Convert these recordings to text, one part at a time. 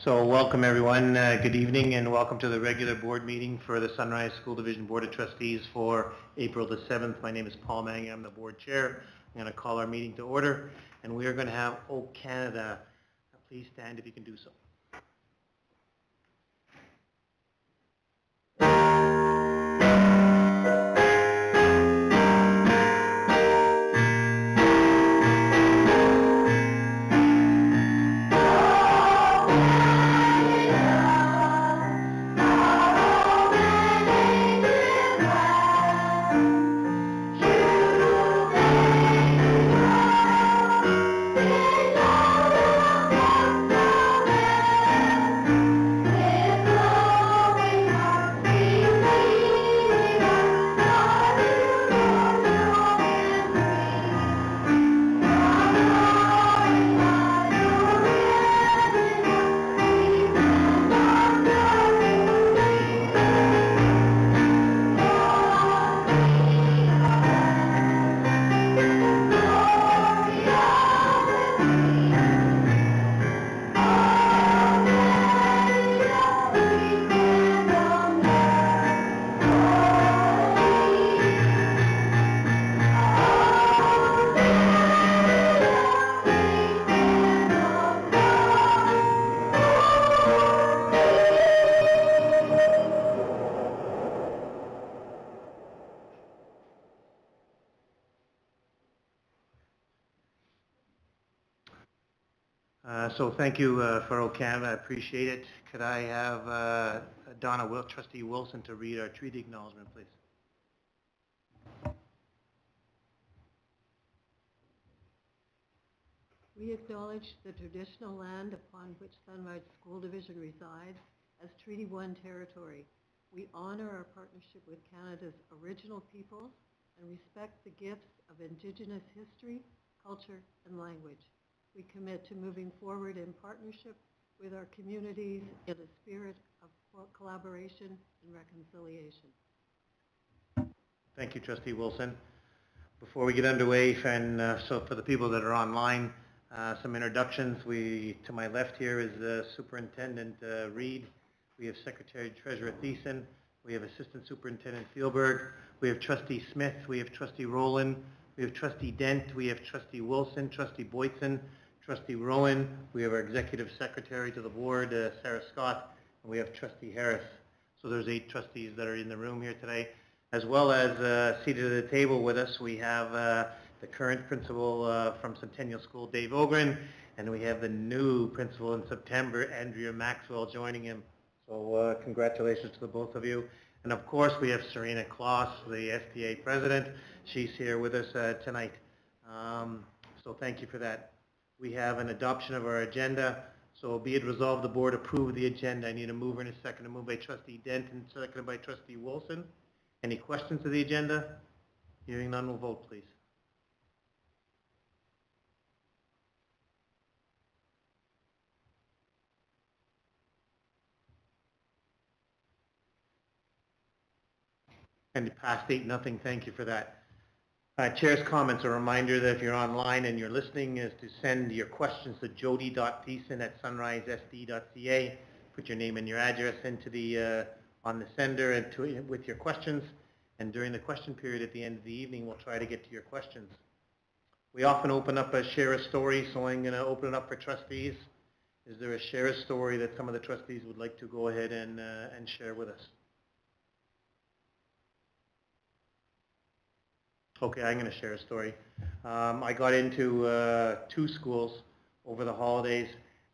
So welcome everyone, good evening and welcome to the regular board meeting for the Sunrise School Division Board of Trustees for April the 7th. My name is Paul Manning, I'm the board chair. I'm going to call our meeting to order and we are going to have O Canada. Please stand if you can do so. So thank you for OCAM, I appreciate it. Could I have Trustee Wilson to read our treaty acknowledgement, please? We acknowledge the traditional land upon which Sunrise School Division resides as Treaty 1 territory. We honor our partnership with Canada's original peoples and respect the gifts of Indigenous history, culture, and language. We commit to moving forward in partnership with our communities in a spirit of collaboration and reconciliation. Thank you, Trustee Wilson. Before we get underway, so for the people that are online, some introductions. To my left here is Superintendent Reed. We have Secretary Treasurer Thiessen. We have Assistant Superintendent Thielberg. We have Trustee Smith. We have Trustee Rowland. We have Trustee Dent. We have Trustee Wilson, Trustee Boyson, Trustee Rowan. We have our Executive Secretary to the Board, Sarah Scott, and we have Trustee Harris. So there's 8 trustees that are in the room here today. As well as seated at the table with us, we have the current principal from Centennial School, Dave Ogren, and we have the new principal in September, Andrea Maxwell, joining him. So congratulations to the both of you. And of course, we have Serena Kloss, the STA president. She's here with us tonight. So thank you for that. We have an adoption of our agenda. So be it resolved, the board approve the agenda. I need a mover and a second. A move by Trustee Dent and seconded by Trustee Wilson. Any questions to the agenda? Hearing none, we'll vote, please. And it passed 8-0. Thank you for that. Chair's comments. A reminder that if you're online and you're listening is to send your questions to jody.thiessen@sunrisesd.ca. Put your name and your address into the on the sender and with your questions. And during the question period at the end of the evening, we'll try to get to your questions. We often open up a share a story, so I'm going to open it up for trustees. Is there a share a story that some of the trustees would like to go ahead and share with us? Okay, I'm going to share a story. I got into 2 schools over the holidays,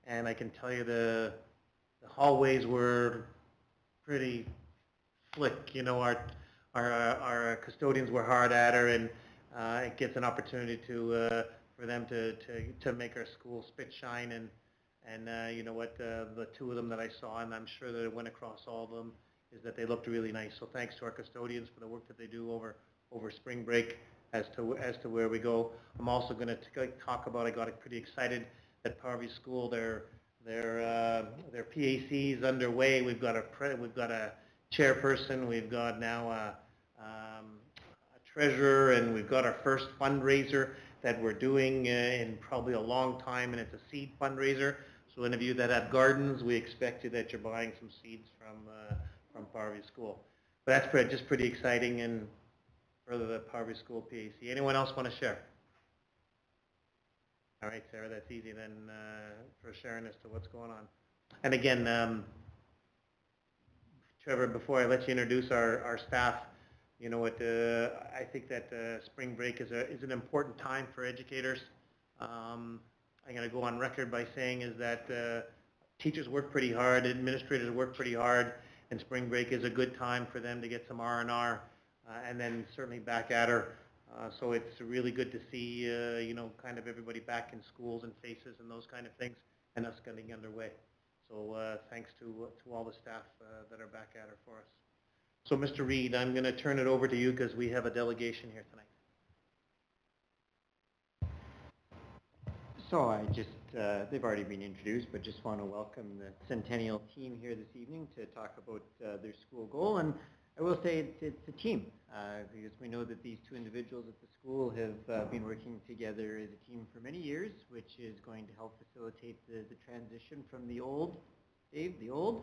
and I can tell you the hallways were pretty slick. You know, our custodians were hard at her, and it gets an opportunity for them to make our school spit shine. And you know what, the 2 of them that I saw, and I'm sure that it went across all of them, is that they looked really nice. So thanks to our custodians for the work that they do over spring break as to where we go. I'm also going to talk about, I got pretty excited at Parvey School, their PAC is underway. We've got a chairperson, we've got now a treasurer, and we've got our first fundraiser that we're doing in probably a long time, and it's a seed fundraiser. So any of you that have gardens, we expect you that you're buying some seeds from Poverty School. But that's just pretty exciting, and further the Poverty School PAC. Anyone else want to share? All right, Sarah, that's easy then for sharing as to what's going on. And again, Trevor, before I let you introduce our staff, you know what, I think that spring break is an important time for educators. I'm going to go on record by saying is that teachers work pretty hard, administrators work pretty hard, and spring break is a good time for them to get some R&R, and then certainly back at her. So it's really good to see, you know, kind of everybody back in schools and faces and those kind of things, and us getting underway. So thanks to all the staff that are back at her for us. So Mr. Reid, I'm going to turn it over to you because we have a delegation here tonight. So I just, they've already been introduced, but just want to welcome the Centennial team here this evening to talk about their school goal. And I will say it's a team because we know that these two individuals at the school have been working together as a team for many years, which is going to help facilitate the transition from the old, Dave, the old,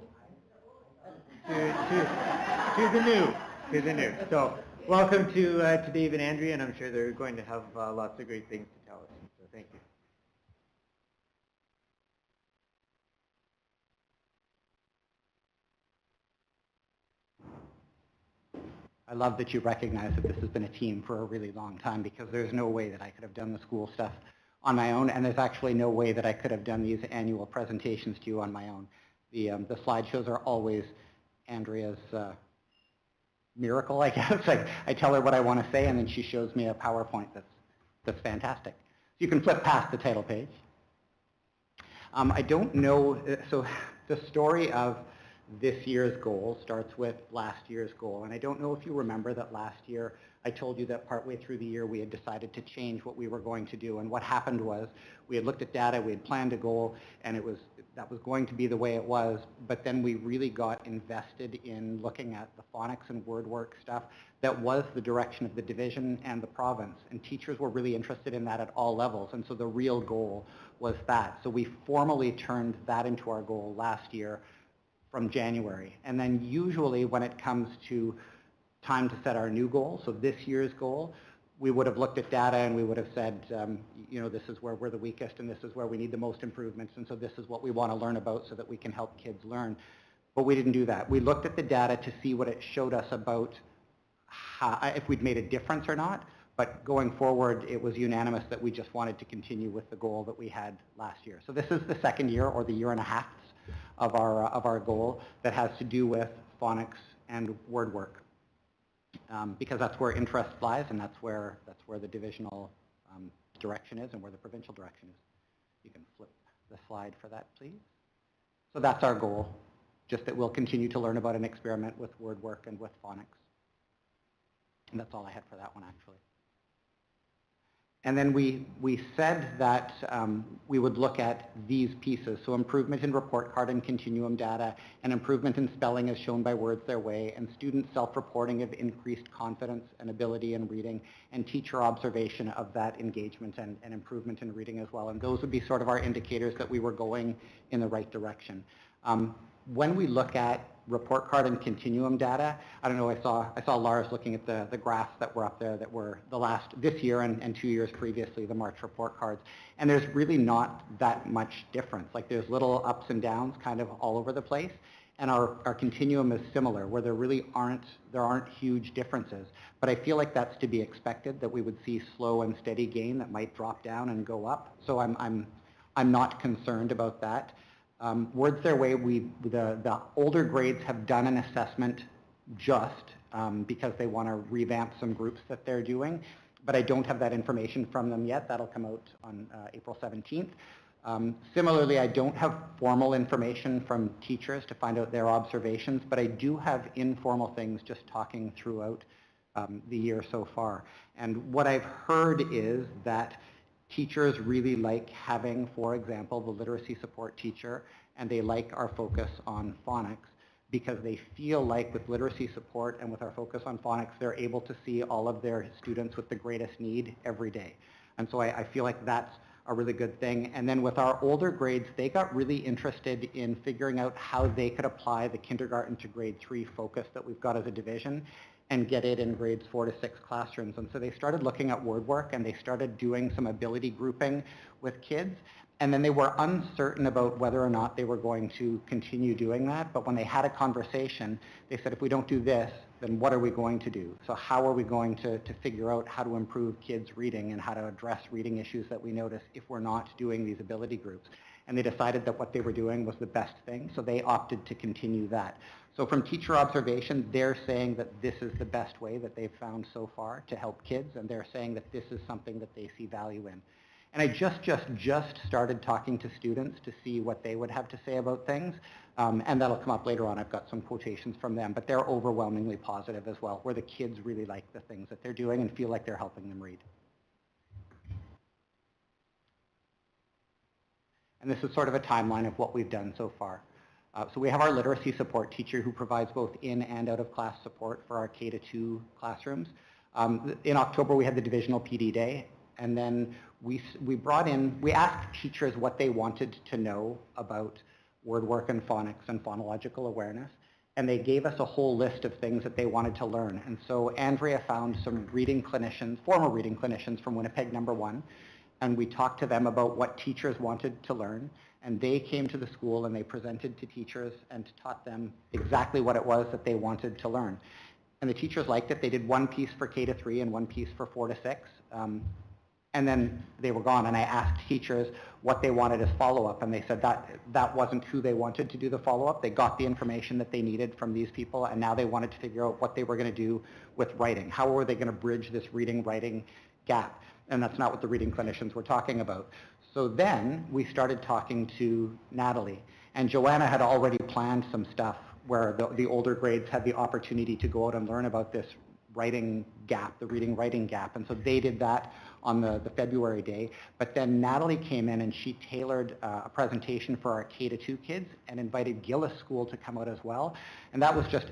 to the new. So welcome to Dave and Andrea, and I'm sure they're going to have lots of great things to tell us. So thank you. I love that you recognize that this has been a team for a really long time, because there's no way that I could have done the school stuff on my own, and there's actually no way that I could have done these annual presentations to you on my own. The slideshows are always Andrea's miracle, I guess. I tell her what I want to say, and then she shows me a PowerPoint that's fantastic. So you can flip past the title page. I don't know, so the story of this year's goal starts with last year's goal. And I don't know if you remember that last year I told you that partway through the year we had decided to change what we were going to do. And what happened was we had looked at data, we had planned a goal, and that was going to be the way it was. But then we really got invested in looking at the phonics and word work stuff that was the direction of the division and the province. And teachers were really interested in that at all levels. And so the real goal was that. So we formally turned that into our goal last year from January. And then usually when it comes to time to set our new goal, so this year's goal, we would have looked at data and we would have said, you know, this is where we're the weakest and this is where we need the most improvements, and so this is what we want to learn about so that we can help kids learn. But we didn't do that. We looked at the data to see what it showed us about if we'd made a difference or not, but going forward it was unanimous that we just wanted to continue with the goal that we had last year. So this is the second year, or the year and a half of our goal, that has to do with phonics and word work, because that's where interest lies, and that's where the divisional direction is and where the provincial direction is. You can flip the slide for that, please. So that's our goal, just that we'll continue to learn about and experiment with word work and with phonics. And that's all I had for that one, actually. And then we said that we would look at these pieces, so improvement in report card and continuum data, and improvement in spelling as shown by Words Their Way, and student self-reporting of increased confidence and ability in reading, and teacher observation of that engagement and improvement in reading as well. And those would be sort of our indicators that we were going in the right direction. When we look at report card and continuum data, I don't know, I saw Lars looking at the graphs that were up there that were this year and 2 years previously, the March report cards. And there's really not that much difference. Like, there's little ups and downs kind of all over the place. And our continuum is similar, where there aren't huge differences. But I feel like that's to be expected, that we would see slow and steady gain that might drop down and go up. So I'm not concerned about that. Words Their Way, the older grades have done an assessment just because they want to revamp some groups that they're doing, but I don't have that information from them yet. That'll come out on April 17th. Similarly, I don't have formal information from teachers to find out their observations, but I do have informal things just talking throughout the year so far. And what I've heard is that teachers really like having, for example, the literacy support teacher, and they like our focus on phonics because they feel like with literacy support and with our focus on phonics, they're able to see all of their students with the greatest need every day. And so I feel like that's a really good thing. And then with our older grades, they got really interested in figuring out how they could apply the kindergarten to grade 3 focus that we've got as a division and get it in grades 4 to 6 classrooms. And so they started looking at word work and they started doing some ability grouping with kids. And then they were uncertain about whether or not they were going to continue doing that. But when they had a conversation, they said, if we don't do this, then what are we going to do? So how are we going to figure out how to improve kids' reading and how to address reading issues that we notice if we're not doing these ability groups? And they decided that what they were doing was the best thing, so they opted to continue that. So from teacher observation, they're saying that this is the best way that they've found so far to help kids, and they're saying that this is something that they see value in. And I just started talking to students to see what they would have to say about things, and that'll come up later on. I've got some quotations from them, but they're overwhelmingly positive as well, where the kids really like the things that they're doing and feel like they're helping them read. And this is sort of a timeline of what we've done so far. So we have our literacy support teacher who provides both in and out of class support for our K-2 classrooms. In October, we had the divisional PD day, and then we asked teachers what they wanted to know about word work and phonics and phonological awareness, and they gave us a whole list of things that they wanted to learn. And so Andrea found some reading clinicians, former reading clinicians from Winnipeg No. 1, and we talked to them about what teachers wanted to learn, and they came to the school and they presented to teachers and taught them exactly what it was that they wanted to learn. And the teachers liked it. They did one piece for K-3 and one piece for 4 to 6. And then they were gone, and I asked teachers what they wanted as follow-up, and they said that wasn't who they wanted to do the follow-up. They got the information that they needed from these people, and now they wanted to figure out what they were going to do with writing. How were they going to bridge this reading-writing gap? And that's not what the reading clinicians were talking about. So then we started talking to Natalie, and Joanna had already planned some stuff where the older grades had the opportunity to go out and learn about this writing gap, the reading-writing gap. And so they did that on the February day. But then Natalie came in and she tailored a presentation for our K-2 kids and invited Gillis School to come out as well. And that was just,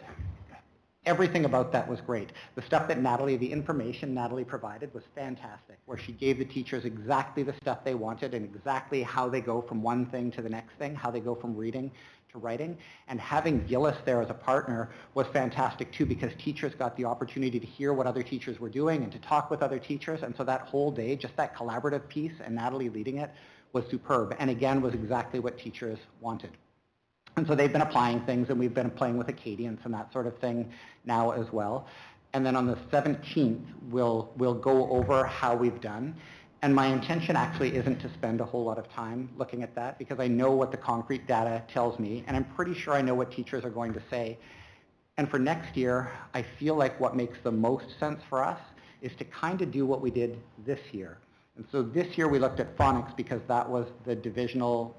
everything about that was great. The stuff that the information Natalie provided was fantastic, where she gave the teachers exactly the stuff they wanted and exactly how they go from one thing to the next thing, how they go from reading to writing. And having Gillis there as a partner was fantastic too, because teachers got the opportunity to hear what other teachers were doing and to talk with other teachers. And so that whole day, just that collaborative piece and Natalie leading it was superb, and again was exactly what teachers wanted. And so they've been applying things, and we've been playing with Acadians and that sort of thing now as well. And then on the 17th, we'll go over how we've done. And my intention actually isn't to spend a whole lot of time looking at that, because I know what the concrete data tells me, and I'm pretty sure I know what teachers are going to say. And for next year, I feel like what makes the most sense for us is to kind of do what we did this year. And so this year we looked at phonics because that was the divisional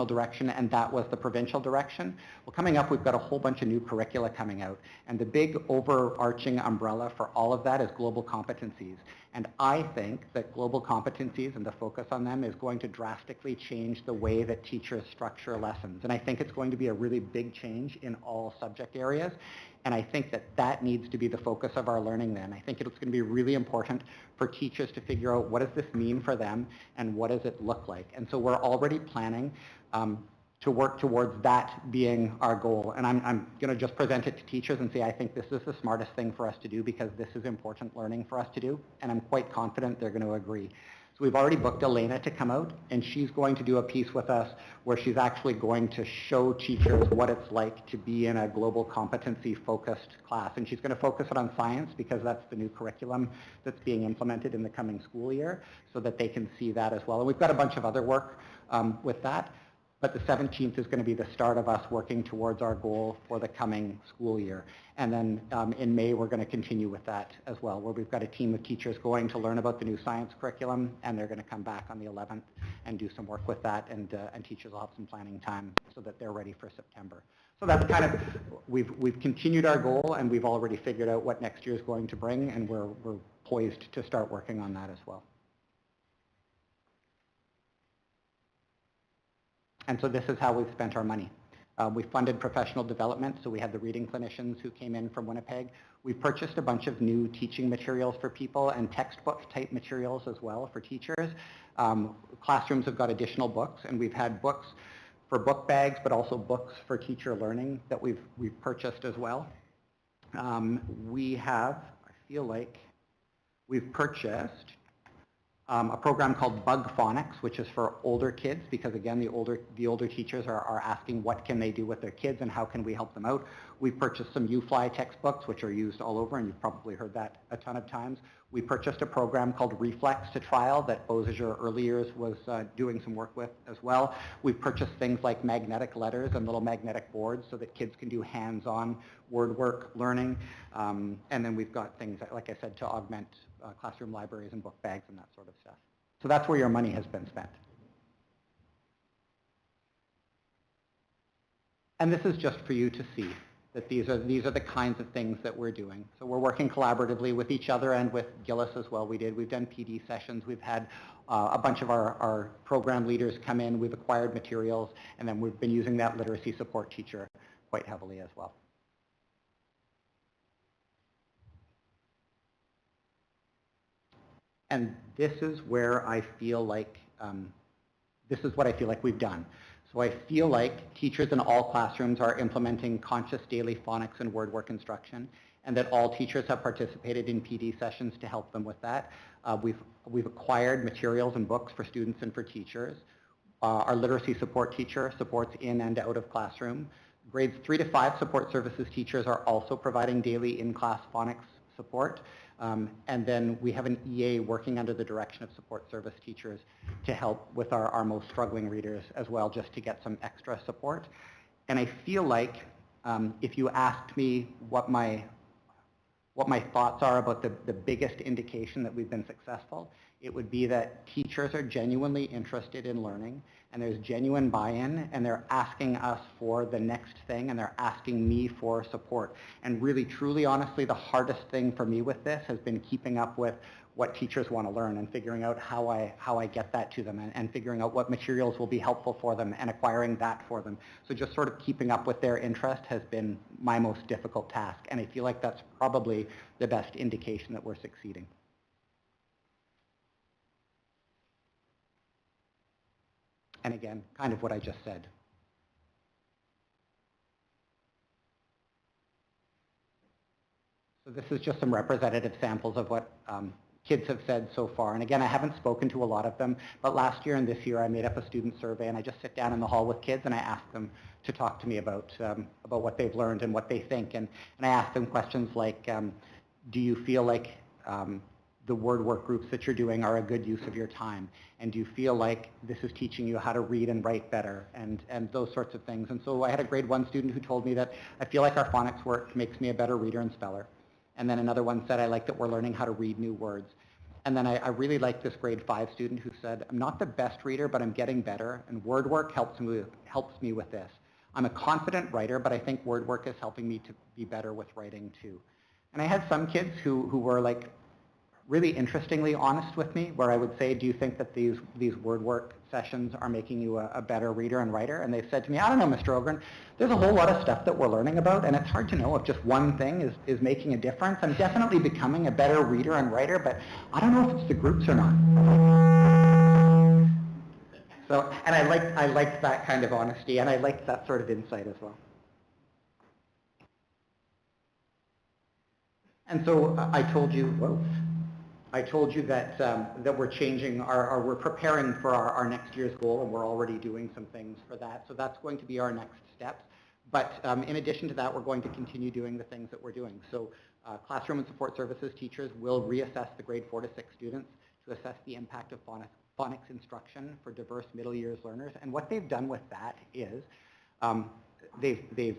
direction, and that was the provincial direction. Well, coming up, we've got a whole bunch of new curricula coming out, and the big overarching umbrella for all of that is global competencies. And I think that global competencies and the focus on them is going to drastically change the way that teachers structure lessons. And I think it's going to be a really big change in all subject areas. And I think that that needs to be the focus of our learning then. I think it's going to be really important for teachers to figure out what does this mean for them and what does it look like. And so we're already planning to work towards that being our goal. And I'm going to just present it to teachers and say, I think this is the smartest thing for us to do because this is important learning for us to do. And I'm quite confident they're going to agree. So we've already booked Elena to come out, and she's going to do a piece with us where she's actually going to show teachers what it's like to be in a global competency focused class. And she's going to focus it on science because that's the new curriculum that's being implemented in the coming school year, so that they can see that as well. And we've got a bunch of other work with that. But the 17th is going to be the start of us working towards our goal for the coming school year. And then in May, we're going to continue with that as well, where we've got a team of teachers going to learn about the new science curriculum, and they're going to come back on the 11th and do some work with that, and teachers will have some planning time so that they're ready for September. So that's kind of, we've continued our goal, and we've already figured out what next year is going to bring, and we're poised to start working on that as well. And so this is how we've spent our money. We funded professional development, so we had the reading clinicians who came in from Winnipeg. We purchased a bunch of new teaching materials for people and textbook type materials as well for teachers. Classrooms have got additional books, and we've had books for book bags, but also books for teacher learning that we've purchased as well. We have, I feel like, we've purchased a program called Bug Phonics, which is for older kids, because again, the older teachers are asking what can they do with their kids and how can we help them out. We purchased some UFly textbooks, which are used all over, and you've probably heard that a ton of times. We purchased a program called Reflex to Trial that Beausejour Early Years was doing some work with as well. We purchased things like magnetic letters and little magnetic boards so that kids can do hands-on word work learning. And then we've got things, like I said, to augment classroom libraries and book bags and that sort of stuff. So that's where your money has been spent. And this is just for you to see that these are the kinds of things that we're doing. So we're working collaboratively with each other and with Gillis as well. We've done PD sessions. We've had a bunch of our program leaders come in. We've acquired materials, and then we've been using that literacy support teacher quite heavily as well. And this is where I feel like, this is what I feel like we've done. So I feel like teachers in all classrooms are implementing conscious daily phonics and word work instruction, and that all teachers have participated in PD sessions to help them with that. We've acquired materials and books for students and for teachers. Our literacy support teacher supports in and out of classroom. Grades 3 to 5 support services teachers are also providing daily in-class phonics support. And then we have an EA working under the direction of support service teachers to help with our most struggling readers as well, just to get some extra support. And I feel like if you asked me what my thoughts are about the biggest indication that we've been successful, it would be that teachers are genuinely interested in learning, and there's genuine buy-in, and they're asking us for the next thing, and they're asking me for support. And really, truly, honestly, the hardest thing for me with this has been keeping up with what teachers want to learn and figuring out how I get that to them, and figuring out what materials will be helpful for them and acquiring that for them. So just sort of keeping up with their interest has been my most difficult task, and I feel like that's probably the best indication that we're succeeding. And again, kind of what I just said. So this is just some representative samples of what kids have said so far. And again, I haven't spoken to a lot of them, but last year and this year I made up a student survey, and I just sit down in the hall with kids and I ask them to talk to me about what they've learned and what they think. And I ask them questions like, do you feel like the word work groups that you're doing are a good use of your time? And do you feel like this is teaching you how to read and write better, and those sorts of things? And so I had a grade 1 student who told me that I feel like our phonics work makes me a better reader and speller. And then another one said, I like that we're learning how to read new words. And then I really like this grade 5 student who said, I'm not the best reader, but I'm getting better, and word work helps me with this. I'm a confident writer, but I think word work is helping me to be better with writing too. And I had some kids who were like really interestingly honest with me, where I would say, do you think that these word work sessions are making you a better reader and writer? And they've said to me, I don't know, Mr. Ogren, there's a whole lot of stuff that we're learning about, and it's hard to know if just one thing is making a difference. I'm definitely becoming a better reader and writer, but I don't know if it's the groups or not. So, and I liked that kind of honesty, and I liked that sort of insight as well. And so I told you, that that we're changing we're preparing for our next year's goal, and we're already doing some things for that. So that's going to be our next steps. But in addition to that, we're going to continue doing the things that we're doing. So classroom and support services teachers will reassess the grade 4 to 6 students to assess the impact of phonics instruction for diverse middle years learners. And what they've done with that is they've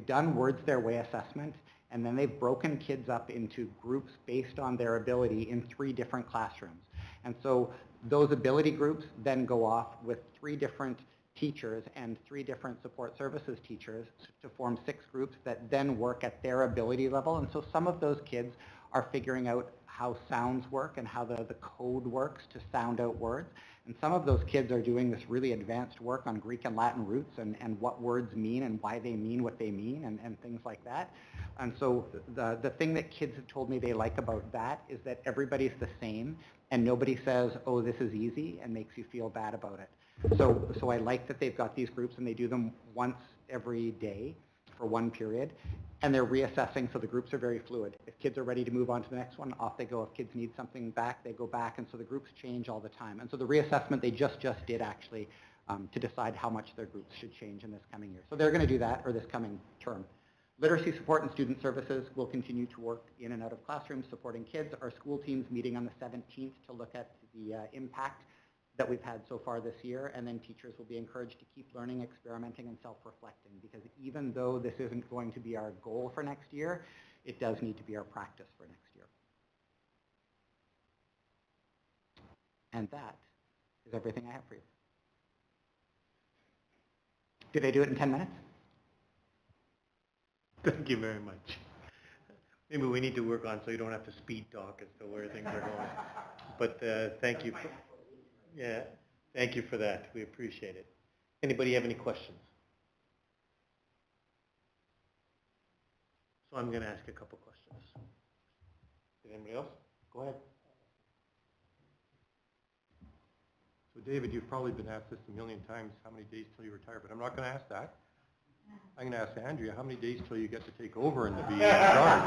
done words their way assessment, and then they've broken kids up into groups based on their ability in 3 different classrooms. And so those ability groups then go off with 3 different teachers and 3 different support services teachers to form 6 groups that then work at their ability level. And so some of those kids are figuring out how sounds work and how the code works to sound out words. And some of those kids are doing this really advanced work on Greek and Latin roots and what words mean and why they mean what they mean and things like that. And so the thing that kids have told me they like about that is that everybody's the same and nobody says, oh, this is easy and makes you feel bad about it. So I like that they've got these groups and they do them once every day for one period. And they're reassessing, so the groups are very fluid. If kids are ready to move on to the next one, off they go. If kids need something back, they go back. And so the groups change all the time. And so the reassessment they just did actually to decide how much their groups should change in this coming year. So they're going to do that, or this coming term. Literacy support and student services will continue to work in and out of classrooms supporting kids. Our school team's meeting on the 17th to look at the impact that we've had so far this year, and then teachers will be encouraged to keep learning, experimenting, and self-reflecting, because even though this isn't going to be our goal for next year, it does need to be our practice for next year. And that is everything I have for you. Did I do it in 10 minutes? Thank you very much. Maybe we need to work on so you don't have to speed talk as to where things are going. But thank you. Yeah, thank you for that. We appreciate it. Anybody have any questions? So I'm going to ask a couple questions. Did anybody else? Go ahead. So David, you've probably been asked this a million times, how many days till you retire, but I'm not going to ask that. I'm going to ask Andrea, how many days till you get to take over and to be in charge?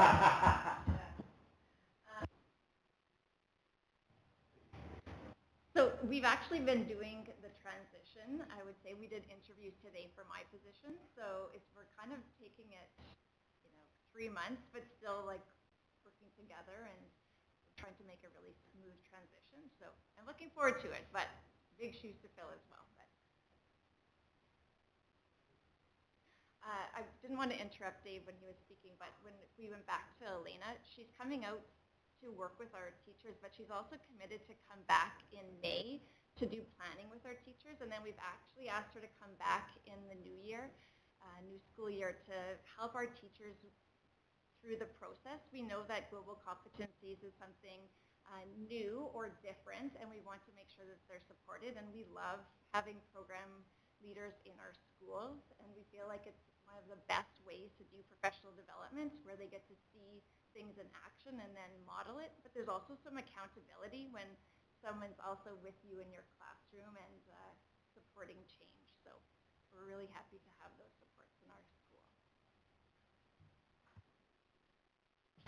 So we've actually been doing the transition. I would say we did interviews today for my position. So we're kind of taking it, 3 months, but still like working together and trying to make a really smooth transition. So I'm looking forward to it, but big shoes to fill as well. But I didn't want to interrupt Dave when he was speaking, but when we went back to Elena, she's coming out to work with our teachers, but she's also committed to come back in May to do planning with our teachers. And then we've actually asked her to come back in the new year, new school year, to help our teachers through the process. We know that global competencies is something new or different, and we want to make sure that they're supported. And we love having program leaders in our schools, and we feel like it's one of the best ways to do professional development, where they get to see things in action and then model it. But there's also some accountability when someone's also with you in your classroom and supporting change. So we're really happy to have those supports in our school.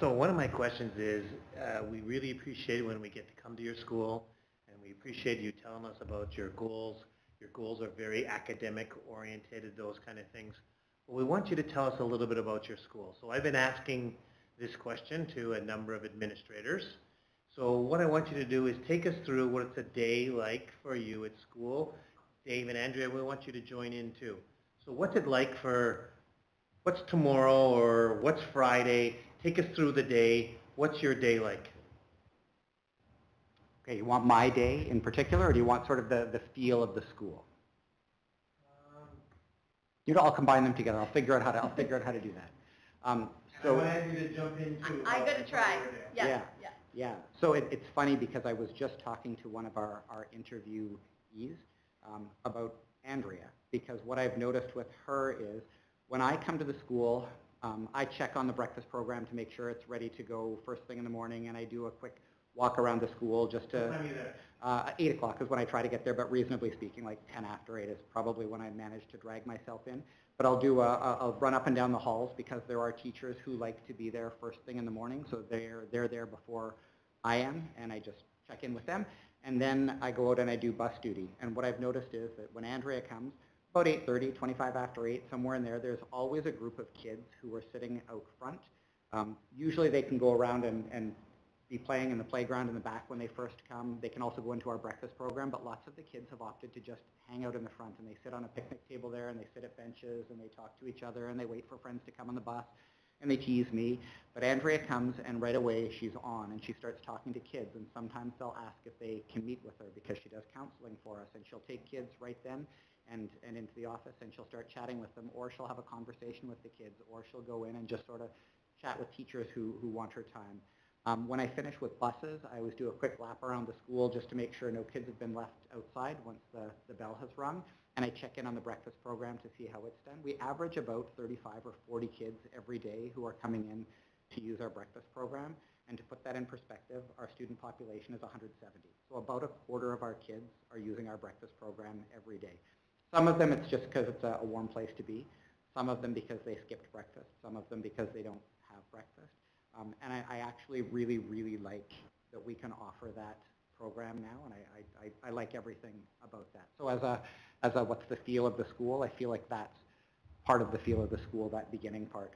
So one of my questions is, we really appreciate when we get to come to your school, and we appreciate you telling us about your goals. Your goals are very academic oriented, those kind of things. But we want you to tell us a little bit about your school. So I've been asking this question to a number of administrators. So what I want you to do is take us through what it's a day like for you at school. Dave and Andrea, we want you to join in too. So what's it like what's tomorrow or what's Friday? Take us through the day. What's your day like? Okay, you want my day in particular, or do you want sort of the feel of the school? I'll combine them together. I'll figure out how to do that. So I want you to jump into. I'm going to try. Yeah. So it's funny because I was just talking to one of our interviewees about Andrea, because what I've noticed with her is when I come to the school, I check on the breakfast program to make sure it's ready to go first thing in the morning, and I do a quick walk around the school just to. What time are you there? 8 o'clock is when I try to get there, but reasonably speaking, like 10 after 8 is probably when I manage to drag myself in. But I'll run up and down the halls because there are teachers who like to be there first thing in the morning, so they're there before I am, and I just check in with them. And then I go out and I do bus duty. And what I've noticed is that when Andrea comes, about 8:30, 25 after 8, somewhere in there, there's always a group of kids who are sitting out front. Usually they can go around and be playing in the playground in the back when they first come. They can also go into our breakfast program, but lots of the kids have opted to just hang out in the front, and they sit on a picnic table there, and they sit at benches, and they talk to each other, and they wait for friends to come on the bus, and they tease me. But Andrea comes, and right away she's on, and she starts talking to kids, and sometimes they'll ask if they can meet with her because she does counseling for us, and she'll take kids right then and into the office, and she'll start chatting with them, or she'll have a conversation with the kids, or she'll go in and just sort of chat with teachers who want her time. When I finish with buses, I always do a quick lap around the school just to make sure no kids have been left outside once the bell has rung. And I check in on the breakfast program to see how it's done. We average about 35 or 40 kids every day who are coming in to use our breakfast program. And to put that in perspective, our student population is 170. So about a quarter of our kids are using our breakfast program every day. Some of them it's just because it's a warm place to be. Some of them because they skipped breakfast. Some of them because they don't have breakfast. And I actually really, really like that we can offer that program now, and I like everything about that. So as a what's the feel of the school, I feel like that's part of the feel of the school, that beginning part.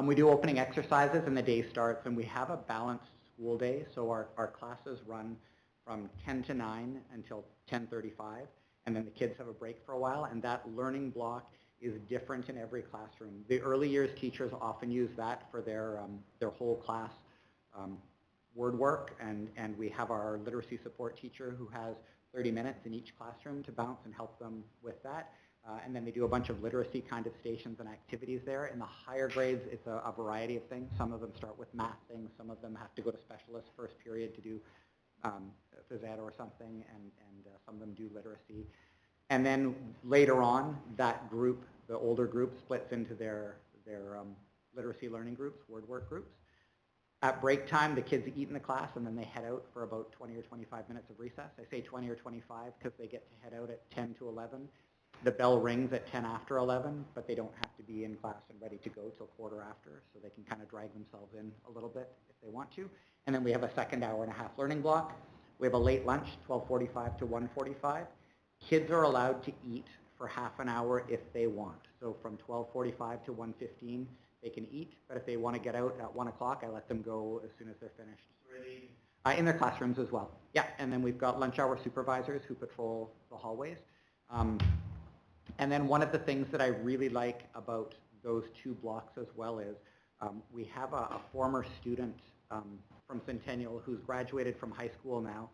We do opening exercises and the day starts, and we have a balanced school day. So our classes run from 10 to 9 until 10:35, and then the kids have a break for a while, and that learning block is different in every classroom. The early years teachers often use that for their whole class word work, and we have our literacy support teacher who has 30 minutes in each classroom to bounce and help them with that. And then they do a bunch of literacy kind of stations and activities there. In the higher grades, it's a variety of things. Some of them start with math things. Some of them have to go to specialists first period to do phys ed or something, and some of them do literacy. And then later on, that group, the older group, splits into their literacy learning groups, word work groups. At break time, the kids eat in the class, and then they head out for about 20 or 25 minutes of recess. I say 20 or 25 because they get to head out at 10 to 11. The bell rings at 10 after 11, but they don't have to be in class and ready to go till quarter after, so they can kind of drag themselves in a little bit if they want to. And then we have a second hour and a half learning block. We have a late lunch, 12:45 to 1:45. Kids are allowed to eat for half an hour if they want. So from 12:45 to 1:15, they can eat, but if they want to get out at 1 o'clock, I let them go as soon as they're finished. In their classrooms as well. Yeah, and then we've got lunch hour supervisors who patrol the hallways. And then one of the things that I really like about those two blocks as well is we have a former student from Centennial who's graduated from high school now,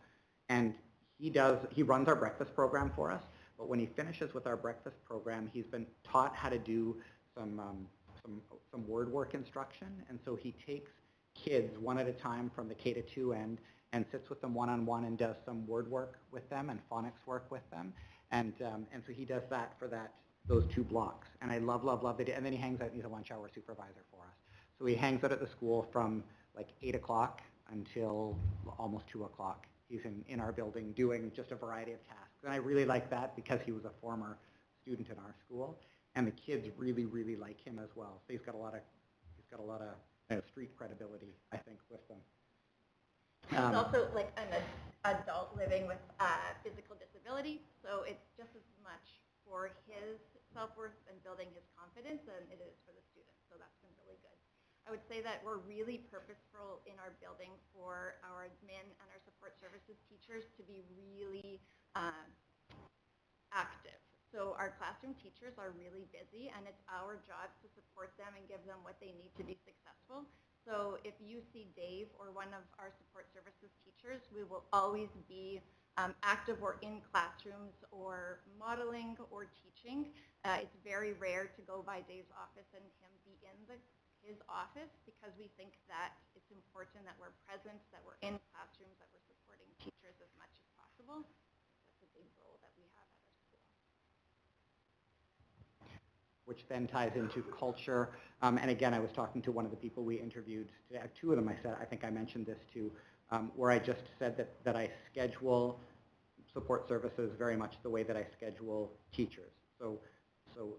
and he runs our breakfast program for us, but when he finishes with our breakfast program, he's been taught how to do some word work instruction, and so he takes kids one at a time from the K to 2 end and sits with them one-on-one and does some word work with them and phonics work with them, and so he does that for those two blocks, and I love it. And then he hangs out, and he's a lunch hour supervisor for us. So he hangs out at the school from like 8 o'clock until almost 2 o'clock. He's in our building doing just a variety of tasks. And I really like that because he was a former student in our school. And the kids really, really like him as well. So he's got a lot of street credibility, I think, with them. He's also like an adult living with physical disability, so it's just as much for his self-worth and building his confidence than it is for the students. So that's been really good. I would say that we're really purposeful in our building for our admin and our support services teachers to be really active. So our classroom teachers are really busy, and it's our job to support them and give them what they need to be successful. So if you see Dave or one of our support services teachers, we will always be active or in classrooms or modeling or teaching. It's very rare to go by Dave's office and him be in his office, because we think that it's important that we're present, that we're in classrooms, that we're supporting teachers as much as possible. That's a big role that we have at our school. Which then ties into culture. And again, I was talking to one of the people we interviewed today. Two of them I think I mentioned this too, where I just said that I schedule support services very much the way that I schedule teachers. So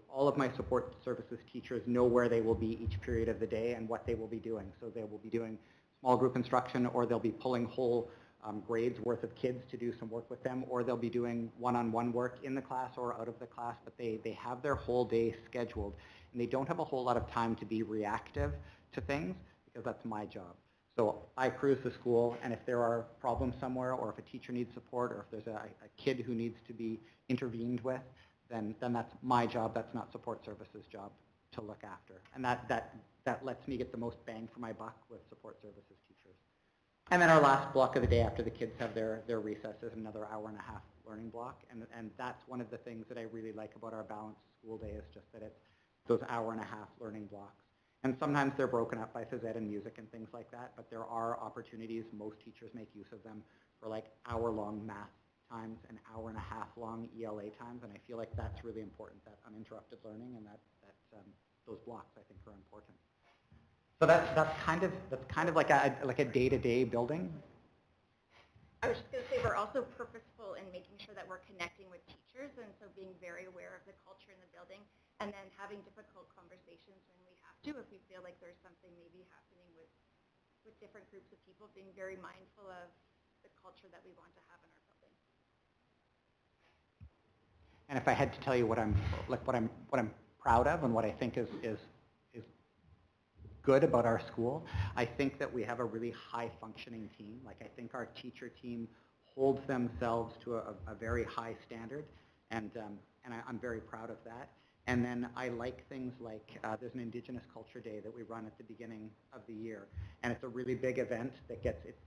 all of my support services teachers know where they will be each period of the day and what they will be doing. So they will be doing small group instruction, or they'll be pulling whole grades worth of kids to do some work with them, or they'll be doing one-on-one work in the class or out of the class, but they have their whole day scheduled, and they don't have a whole lot of time to be reactive to things, because that's my job. So I cruise the school, and if there are problems somewhere, or if a teacher needs support, or if there's a kid who needs to be intervened with, then that's my job. That's not support services' job to look after. And that lets me get the most bang for my buck with support services teachers. And then our last block of the day after the kids have their recess is another hour and a half learning block. And that's one of the things that I really like about our balanced school day, is just that it's those hour and a half learning blocks. And sometimes they're broken up by phys ed and music and things like that, but there are opportunities, most teachers make use of them, for like hour-long math times and hour-and-a-half long ELA times, and I feel like that's really important, that uninterrupted learning, and that those blocks I think are important. So that's kind of like a day-to-day building. I was just going to say we're also purposeful in making sure that we're connecting with teachers, and so being very aware of the culture in the building, and then having difficult conversations when we have to, if we feel like there's something maybe happening with different groups of people, being very mindful of the culture that we want to have in our building. And if I had to tell you what I'm proud of and what I think is good about our school, I think that we have a really high functioning team. Like I think our teacher team holds themselves to a very high standard, and I'm very proud of that. And then I like things like there's an Indigenous Culture Day that we run at the beginning of the year, and it's a really big event that gets it's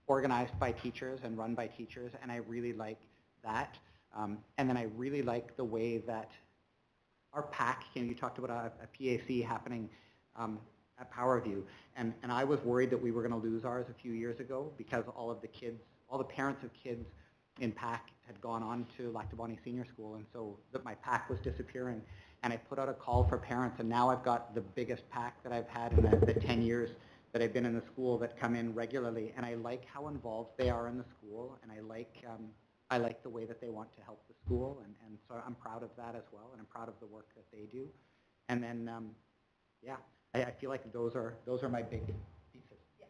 organized by teachers and run by teachers, and I really like that. And then I really like the way that our PAC, you talked about a PAC happening at Powerview, and I was worried that we were going to lose ours a few years ago because all the parents of kids in PAC had gone on to Lac Du Bonnet Senior School, and so my PAC was disappearing. And I put out a call for parents, and now I've got the biggest PAC that I've had in the 10 years that I've been in the school that come in regularly, and I like how involved they are in the school, and I like the way that they want to help the school, and so I'm proud of that as well, and I'm proud of the work that they do. And then, yeah, I feel like those are my big pieces. Yeah.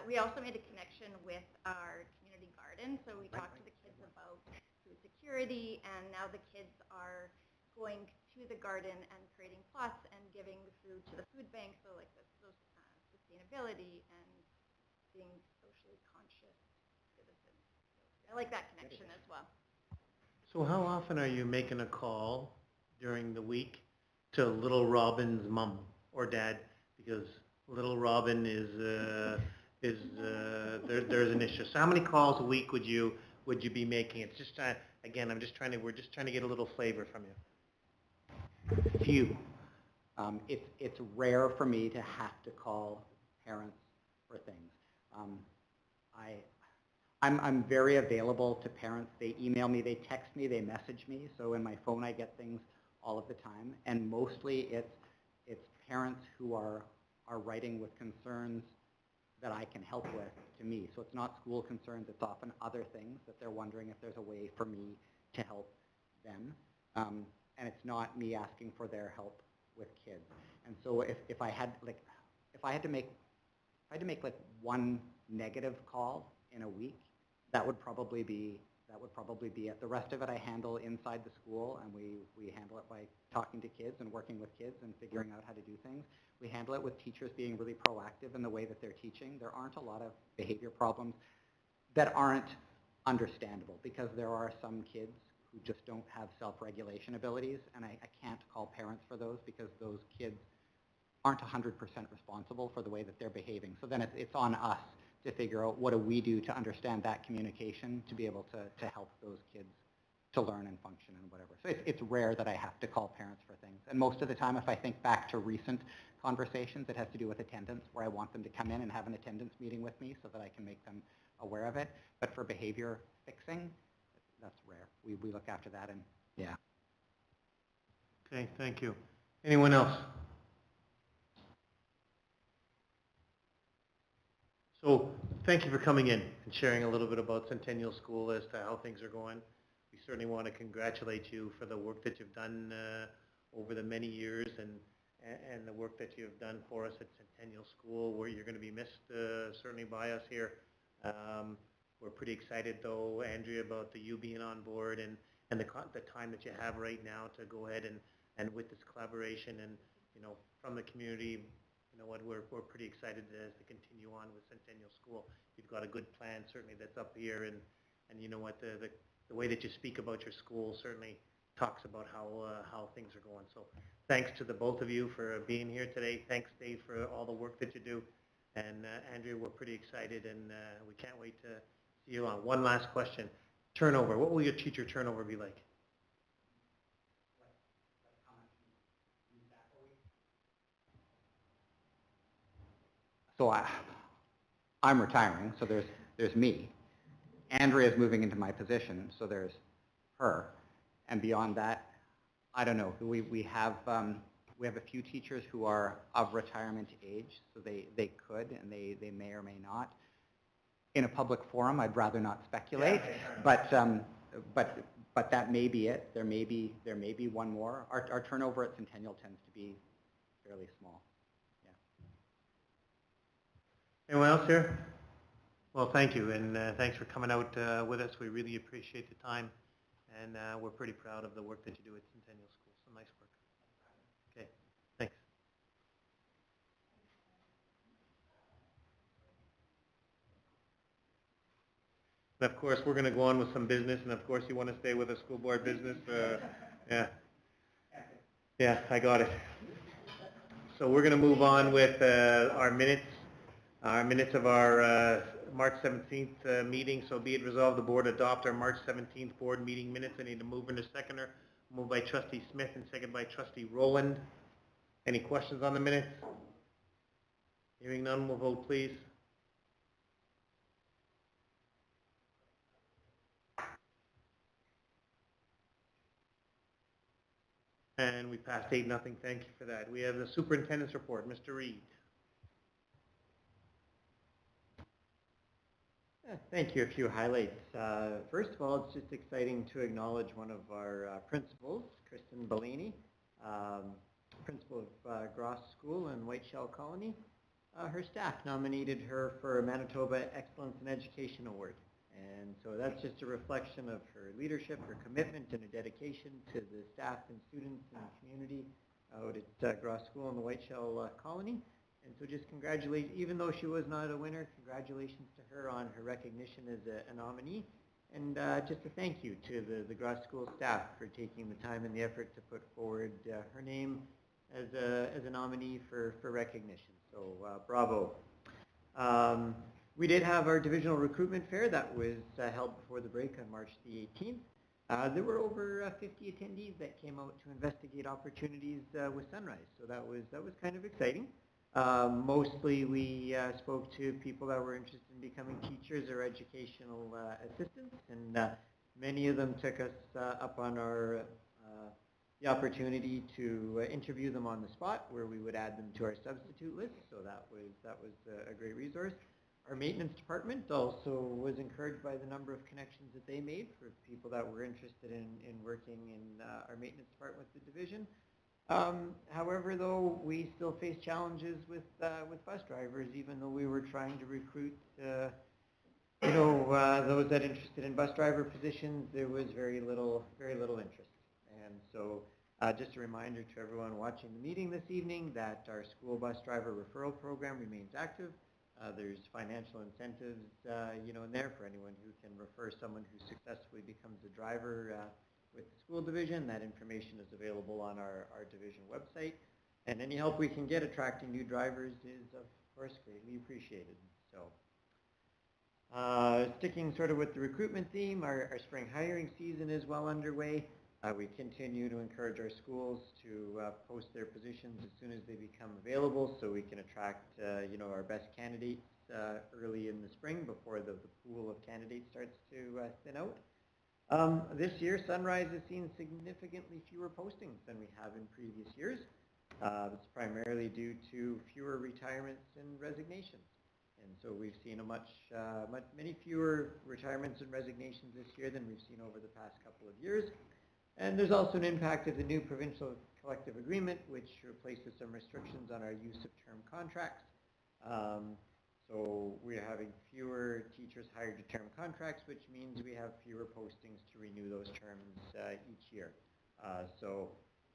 We also made a connection with our community garden, so we talked to the kids about food security, and now the kids are going to the garden and creating plots and giving food to the food bank, so like sustainability and being socially conscious citizens. So I like that connection as well. So how often are you making a call during the week to little Robin's mom or dad? Because little Robin there's an issue. So how many calls a week would you be making? It's just again, we're just trying to get a little flavor from you. Few. It's rare for me to have to call parents for things. I'm very available to parents. They email me, they text me, they message me. So in my phone I get things all of the time, and mostly it's parents who are writing with concerns that I can help with to me. So it's not school concerns, it's often other things that they're wondering if there's a way for me to help them. And it's not me asking for their help with kids. And so if I had to make like one negative call in a week, that would probably be it. The rest of it I handle inside the school, and we handle it by talking to kids and working with kids and figuring out how to do things. We handle it with teachers being really proactive in the way that they're teaching. There aren't a lot of behavior problems that aren't understandable, because there are some kids who just don't have self-regulation abilities, and I can't call parents for those because those kids aren't 100% responsible for the way that they're behaving. So then it's on us to figure out what do we do to understand that communication to be able to help those kids to learn and function and whatever. So it's rare that I have to call parents for things. And most of the time, if I think back to recent conversations, it has to do with attendance, where I want them to come in and have an attendance meeting with me so that I can make them aware of it. But for behavior fixing, that's rare. We look after that, and yeah. Okay, thank you. Anyone else? So thank you for coming in and sharing a little bit about Centennial School as to how things are going. We certainly want to congratulate you for the work that you've done over the many years, and the work that you've done for us at Centennial School, where you're going to be missed certainly by us here. We're pretty excited though, Andrea, about you being on board and the time that you have right now to go ahead and with this collaboration, and from the community. You know what, we're pretty excited to continue on with Centennial School. You've got a good plan certainly that's up here, and you know what, the way that you speak about your school certainly talks about how things are going. So thanks to the both of you for being here today. Thanks, Dave, for all the work that you do. And Andrea, we're pretty excited, and we can't wait to see you on. One last question. Turnover. What will your teacher turnover be like? So I'm retiring, so there's me. Andrea's moving into my position, so there's her. And beyond that, I don't know. We have a few teachers who are of retirement age, so they could and they may or may not. In a public forum, I'd rather not speculate, but that may be it. There may be one more. Our turnover at Centennial tends to be fairly small. Yeah. Anyone else here? Well, thank you, and thanks for coming out with us. We really appreciate the time, and we're pretty proud of the work that you do at Centennial School. So nice work. Okay, thanks. And of course, we're going to go on with some business, and of course, you want to stay with the school board business. Yeah, I got it. So we're going to move on with our minutes of our March 17th meeting. So be it resolved, the board adopt our March 17th board meeting minutes. I need to move in a seconder. Moved by Trustee Smith and second by Trustee Rowland. Any questions on the minutes? Hearing none, we'll vote, please. And we passed 8-0. Thank you for that. We have the superintendent's report. Mr. Reed. Thank you. A few highlights. First of all, it's just exciting to acknowledge one of our principals, Kristen Bellini, principal of Gross School in Whiteshell Colony. Her staff nominated her for a Manitoba Excellence in Education Award. And so that's just a reflection of her leadership, her commitment, and her dedication to the staff and students and community out at Gross School in the Whiteshell Colony. And so just congratulate, even though she was not a winner, congratulations to her on her recognition as a nominee. And just a thank you to the Gross School staff for taking the time and the effort to put forward her name as a nominee for recognition. So bravo. We did have our divisional recruitment fair that was held before the break on March the 18th. There were over 50 attendees that came out to investigate opportunities with Sunrise, so that was kind of exciting. Mostly we spoke to people that were interested in becoming teachers or educational assistants, and many of them took us up on our the opportunity to interview them on the spot, where we would add them to our substitute list. So that was a great resource. Our maintenance department also was encouraged by the number of connections that they made for people that were interested in working in our maintenance department with the division. However, though, we still face challenges with bus drivers, even though we were trying to recruit, those that interested in bus driver positions. There was very little interest. And so just a reminder to everyone watching the meeting this evening that our school bus driver referral program remains active. There's financial incentives, in there for anyone who can refer someone who successfully becomes a driver with the school division. That information is available on our division website. And any help we can get attracting new drivers is, of course, greatly appreciated. So sticking sort of with the recruitment theme, our spring hiring season is well underway. We continue to encourage our schools to post their positions as soon as they become available, so we can attract our best candidates early in the spring before the pool of candidates starts to thin out. This year, Sunrise has seen significantly fewer postings than we have in previous years. It's primarily due to fewer retirements and resignations. And so we've seen many fewer retirements and resignations this year than we've seen over the past couple of years. And there's also an impact of the new provincial collective agreement, which replaces some restrictions on our use of term contracts. So we're having fewer teachers hired to term contracts, which means we have fewer postings to renew those terms each year. So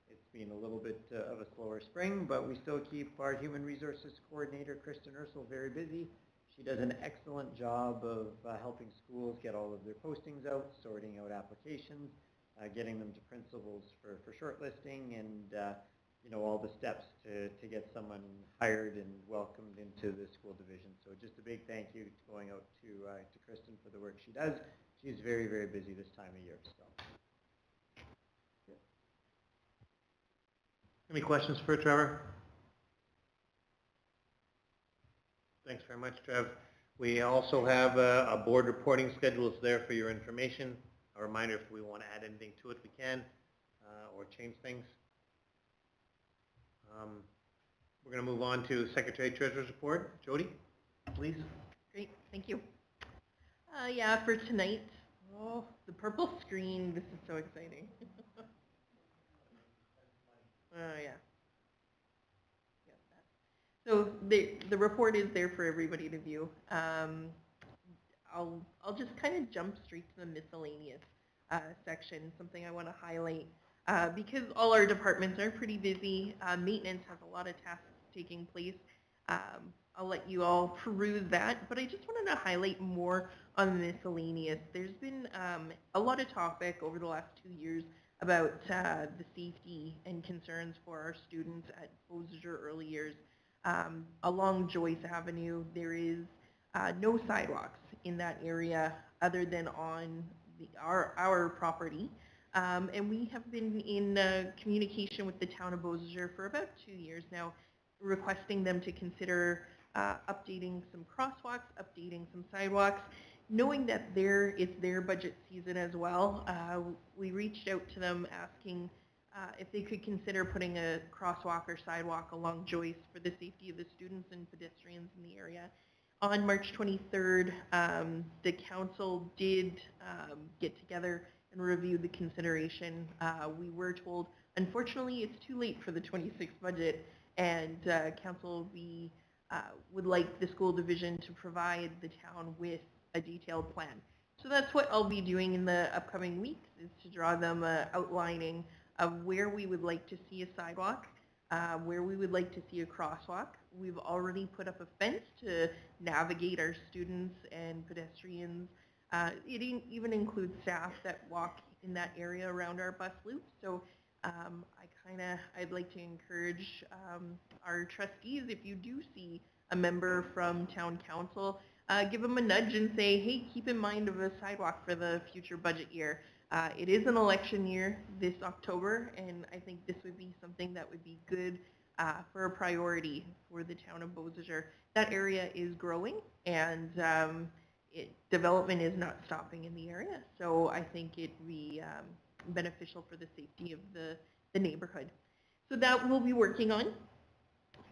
it's been a little bit of a slower spring, but we still keep our human resources coordinator, Kristen Ursel, very busy. She does an excellent job of helping schools get all of their postings out, sorting out applications, getting them to principals for shortlisting, and all the steps to get someone hired and welcomed into the school division. So just a big thank you going out to Kristen for the work she does. She's very, very busy this time of year. So. Any questions for Trevor? very much, Trev. We also have a board reporting schedule. It's there for your information. A reminder, if we want to add anything to it, we can, or change things. We're going to move on to Secretary Treasurer's report. Jody, please. Great, thank you. Yeah, for tonight, oh, the purple screen, this is so exciting. Yeah. So the report is there for everybody to view. I'll just kind of jump straight to the miscellaneous section, something I want to highlight. Because all our departments are pretty busy, maintenance has a lot of tasks taking place. I'll let you all peruse that, but I just wanted to highlight more on the miscellaneous. There's been a lot of topic over the last 2 years about the safety and concerns for our students at Beausejour Early Years. Along Joyce Avenue, there is no sidewalks in that area other than on our property. And we have been in communication with the town of Beausejour for about 2 years now, requesting them to consider updating some crosswalks, updating some sidewalks, knowing that it's their budget season as well. We reached out to them asking if they could consider putting a crosswalk or sidewalk along Joyce for the safety of the students and pedestrians in the area. On March 23rd, the council did get together and review the consideration. We were told, unfortunately, it's too late for the 26th budget, and council would like the school division to provide the town with a detailed plan. So that's what I'll be doing in the upcoming weeks, is to draw them outlining of where we would like to see a sidewalk, where we would like to see a crosswalk. We've already put up a fence to navigate our students and pedestrians. It even includes staff that walk in that area around our bus loop. So I'd like to encourage our trustees, if you do see a member from town council, give them a nudge and say, hey, keep in mind of a sidewalk for the future budget year. It is an election year this October, and I think this would be something that would be good for a priority for the town of Beausejour. That area is growing, and development is not stopping in the area, so I think it'd be beneficial for the safety of the neighborhood. So that we'll be working on.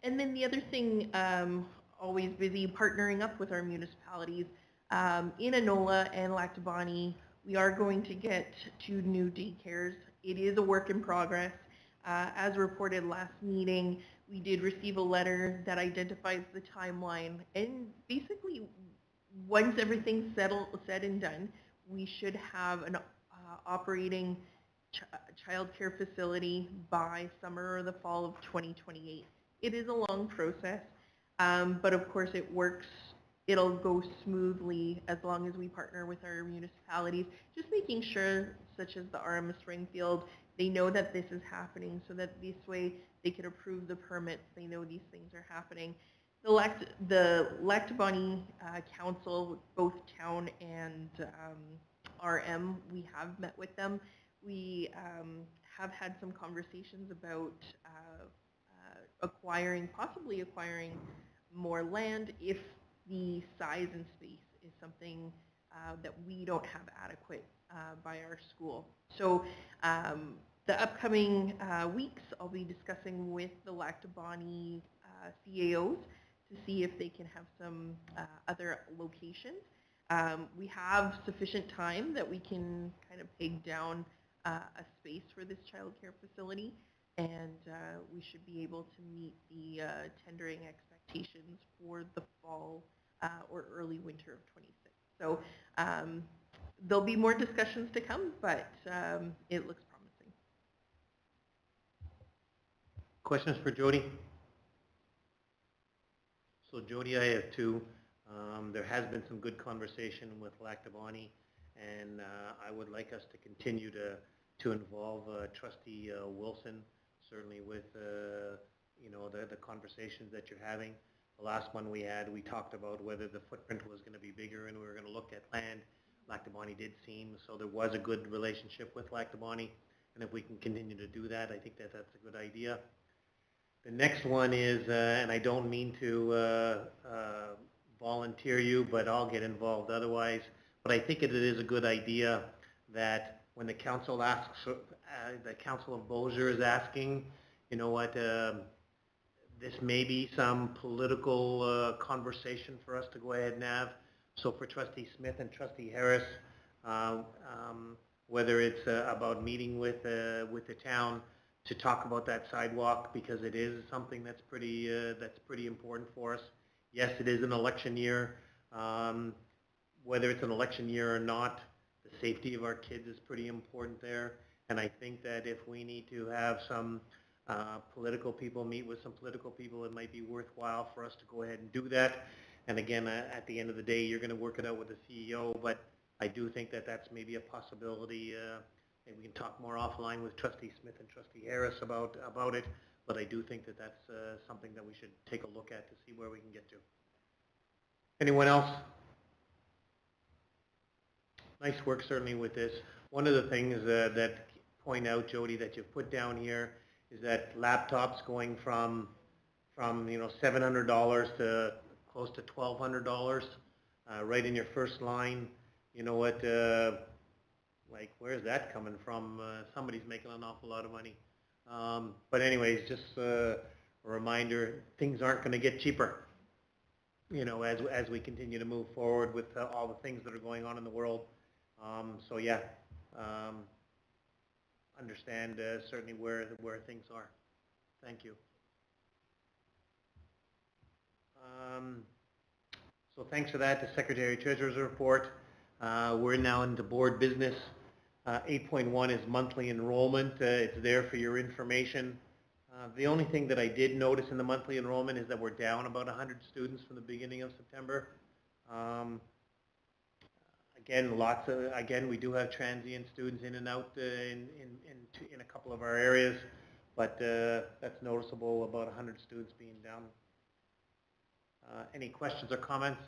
And then the other thing, always busy partnering up with our municipalities. In Enola and Lac du Bonny, we are going to get 2 new daycares. It is a work in progress. As reported last meeting, we did receive a letter that identifies the timeline, and basically once everything's said and done, we should have an operating child care facility by summer or the fall of 2028. It is a long process, but of course it'll go smoothly as long as we partner with our municipalities, just making sure, such as the RMS Springfield, they know that this is happening so that this way they can approve the permits, they know these things are happening. The Lac du Bonny Council, both town and RM, we have met with them. We have had some conversations about possibly acquiring more land if the size and space is something that we don't have adequate by our school. So the upcoming weeks, I'll be discussing with the Lac du Bonny CAOs to see if they can have some other locations. We have sufficient time that we can kind of peg down a space for this child care facility, and we should be able to meet the tendering expectations for the fall or early winter of 26. So there'll be more discussions to come, but it looks promising. Questions for Jody? So Jody, I have 2. There has been some good conversation with Lac du Bonny, and I would like us to continue to involve Trustee Wilson, certainly with the conversations that you're having. The last one we had, we talked about whether the footprint was going to be bigger, and we were going to look at land. Lac du Bonny did seem, so there was a good relationship with Lac du Bonny, and if we can continue to do that, I think that's a good idea. The next one is, and I don't mean to volunteer you, but I'll get involved otherwise. But I think it is a good idea that when the council asks, the Council of Beausejour is asking, you know what, this may be some political conversation for us to go ahead and have. So for Trustee Smith and Trustee Harris, whether it's about meeting with the town to talk about that sidewalk, because it is something that's pretty important for us. Yes, it is an election year. Whether it's an election year or not, the safety of our kids is pretty important there. And I think that if we need to have some political people meet with some political people, it might be worthwhile for us to go ahead and do that. And again, at the end of the day, you're going to work it out with the CEO, but I do think that that's maybe a possibility. Maybe we can talk more offline with Trustee Smith and Trustee Harris about it, but I do think that that's something that we should take a look at to see where we can get to. Anyone else? Nice work certainly with this. One of the things that point out, Jody, that you've put down here is that laptops going from $700 to close to $1,200 right in your first line. You know what, like where's that coming from? Somebody's making an awful lot of money. But anyways, just a reminder, things aren't going to get cheaper, you know, as we continue to move forward with all the things that are going on in the world. So yeah, understand certainly where things are. Thank you. So thanks for that, the Secretary Treasurer's report. We're now into board business. 8.1 is monthly enrollment. It's there for your information. The only thing that I did notice in the monthly enrollment is that we're down about 100 students from the beginning of September. Again, we do have transient students in and out in a couple of our areas, but that's noticeable, about 100 students being down. Any questions or comments?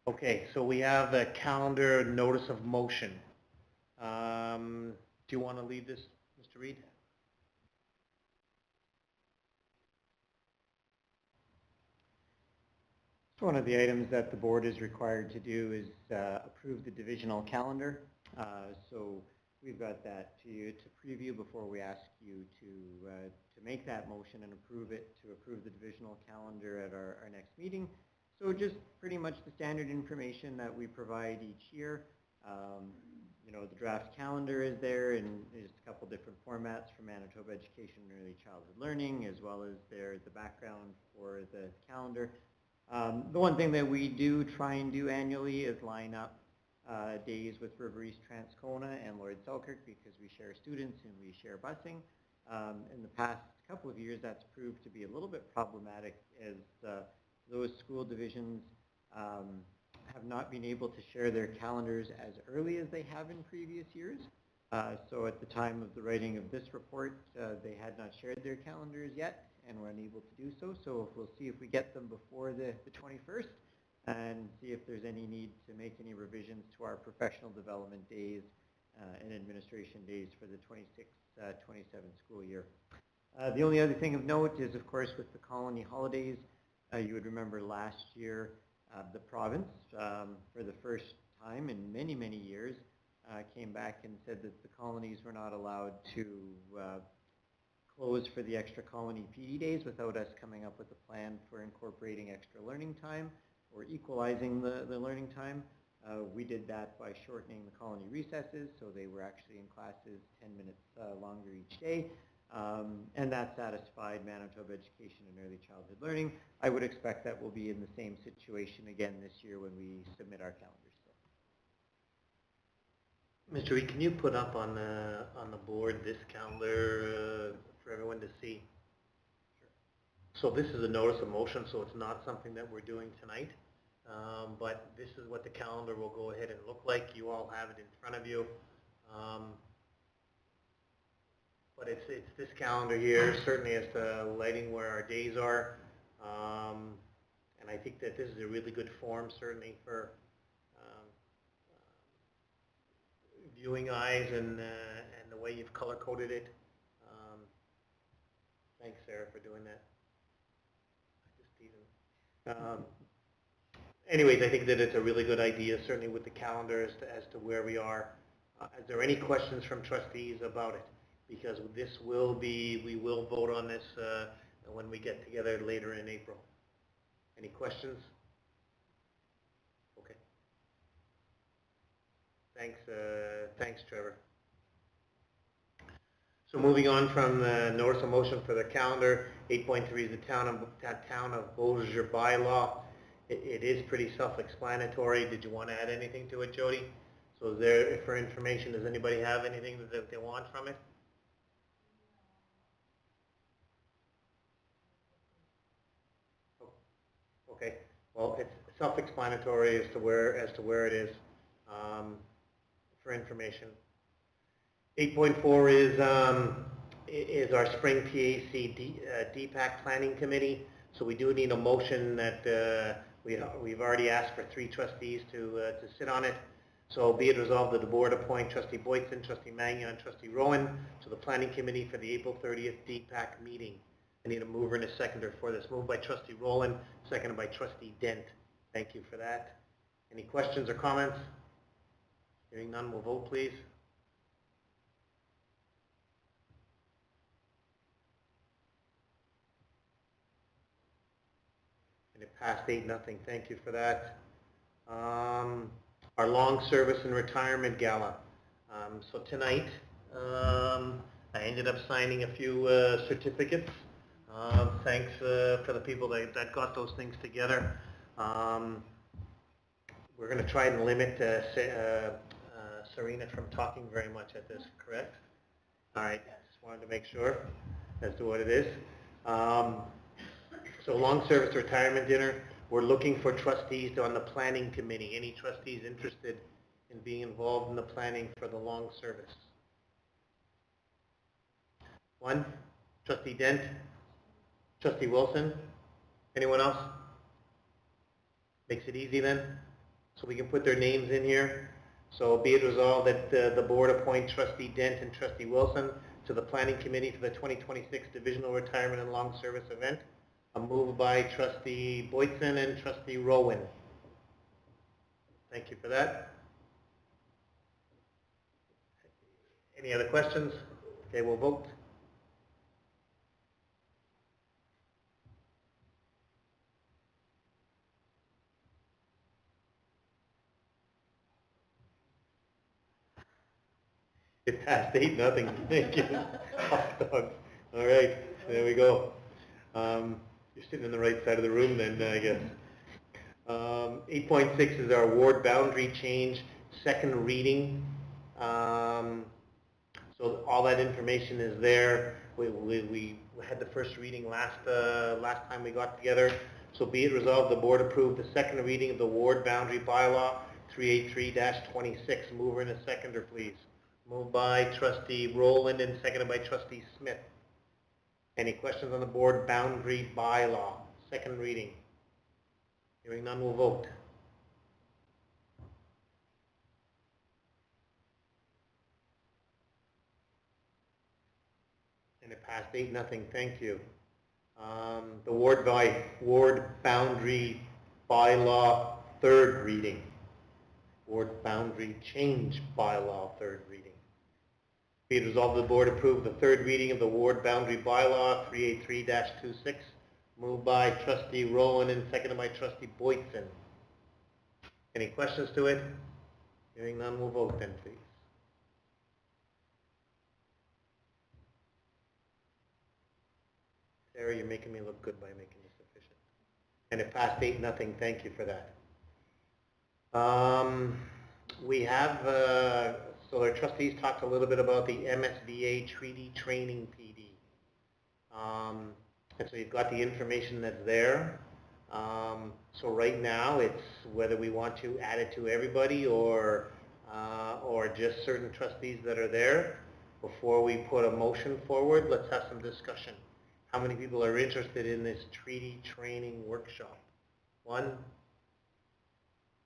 Okay, so we have a calendar notice of motion. Do you want to lead this, Mr. Reid? One of the items that the board is required to do is approve the divisional calendar. So we've got that to you to preview before we ask you to make that motion and approve the divisional calendar at our next meeting. So just pretty much the standard information that we provide each year. You know, the draft calendar is there, and there's a couple different formats for Manitoba Education and Early Childhood Learning, as well as the background for the calendar. The one thing that we do try and do annually is line up days with River East Transcona and Lloyd Selkirk, because we share students and we share busing. In the past couple of years, that's proved to be a little bit problematic, as those school divisions have not been able to share their calendars as early as they have in previous years. So at the time of the writing of this report, they had not shared their calendars yet and were unable to do so. So we'll see if we get them before the 21st and see if there's any need to make any revisions to our professional development days and administration days for the 26-27 school year. The only other thing of note is, of course, with the colony holidays, you would remember last year the province, for the first time in many, many years, came back and said that the colonies were not allowed to close for the extra colony PD days without us coming up with a plan for incorporating extra learning time or equalizing the learning time. We did that by shortening the colony recesses, so they were actually in classes 10 minutes longer each day. And that satisfied Manitoba Education and Early Childhood Learning. I would expect that we'll be in the same situation again this year when we submit our calendars. Mr. Reid, can you put up on the board this calendar for everyone to see? Sure. So this is a notice of motion, so it's not something that we're doing tonight. But this is what the calendar will go ahead and look like. You all have it in front of you. But it's this calendar here, certainly as to lighting where our days are. And I think that this is a really good form, certainly for viewing eyes and the way you've color-coded it. Thanks, Sarah, for doing that. Anyways, I think that it's a really good idea, certainly with the calendar as to where we are. Is there any questions from trustees about it? Because we will vote on this when we get together later in April. Any questions? Okay. Thanks, Trevor. So moving on from the notice of motion for the calendar, 8.3 is the town of Beausejour bylaw. It is pretty self-explanatory. Did you want to add anything to it, Jody? So is there, for information, does anybody have anything that they want from it? Okay. Well, it's self-explanatory as to where it is for information. 8.4 is our spring PAC DPAC planning committee. So we do need a motion that we've already asked for 3 trustees to sit on it. So be it resolved that the board appoint Trustee Boytson, Trustee Magnon, and Trustee Rowan to the planning committee for the April 30th DPAC meeting. I need a mover and a seconder for this. Moved by Trustee Rowland, seconded by Trustee Dent. Thank you for that. Any questions or comments? Hearing none, we'll vote, please. And it passed 8-0. Thank you for that. Our long service and retirement gala. So tonight, I ended up signing a few certificates. Thanks for the people that got those things together. We're going to try and limit Serena from talking very much at this, correct? All right, just wanted to make sure as to what it is. So long service retirement dinner, we're looking for trustees on the planning committee. Any trustees interested in being involved in the planning for the long service? One, Trustee Dent, Trustee Wilson, anyone else? Makes it easy then, so we can put their names in here. So be it resolved that the board appoint Trustee Dent and Trustee Wilson to the planning committee for the 2026 divisional retirement and long service event. A move by Trustee Boytson and Trustee Rowan. Thank you for that. Any other questions? Okay, we'll vote. It passed 8-0. Thank you. Hot dogs. All right, there we go. You're sitting on the right side of the room then, I guess. 8.6 is our ward boundary change, second reading. So all that information is there. We had the first reading last time we got together. So be it resolved, the board approved the second reading of the ward boundary bylaw 383-26. Mover and a seconder, please. Moved by Trustee Rowland and seconded by Trustee Smith. Any questions on the board boundary bylaw, second reading? Hearing none, we'll vote. And it passed 8-0. Thank you. The ward boundary bylaw, third reading. Ward boundary change bylaw, third reading. Be it resolved, the board approved the third reading of the ward boundary bylaw 383-26. Moved by Trustee Rowland and seconded by Trustee Boytson. Any questions to it? Hearing none, we'll vote then, please. Sarah, you're making me look good by making this efficient. And it passed 8-0. Thank you for that. We have, so our trustees talked a little bit about the MSBA treaty training PD. And so you've got the information that's there. So right now it's whether we want to add it to everybody or just certain trustees that are there. Before we put a motion forward, let's have some discussion. How many people are interested in this treaty training workshop? 1,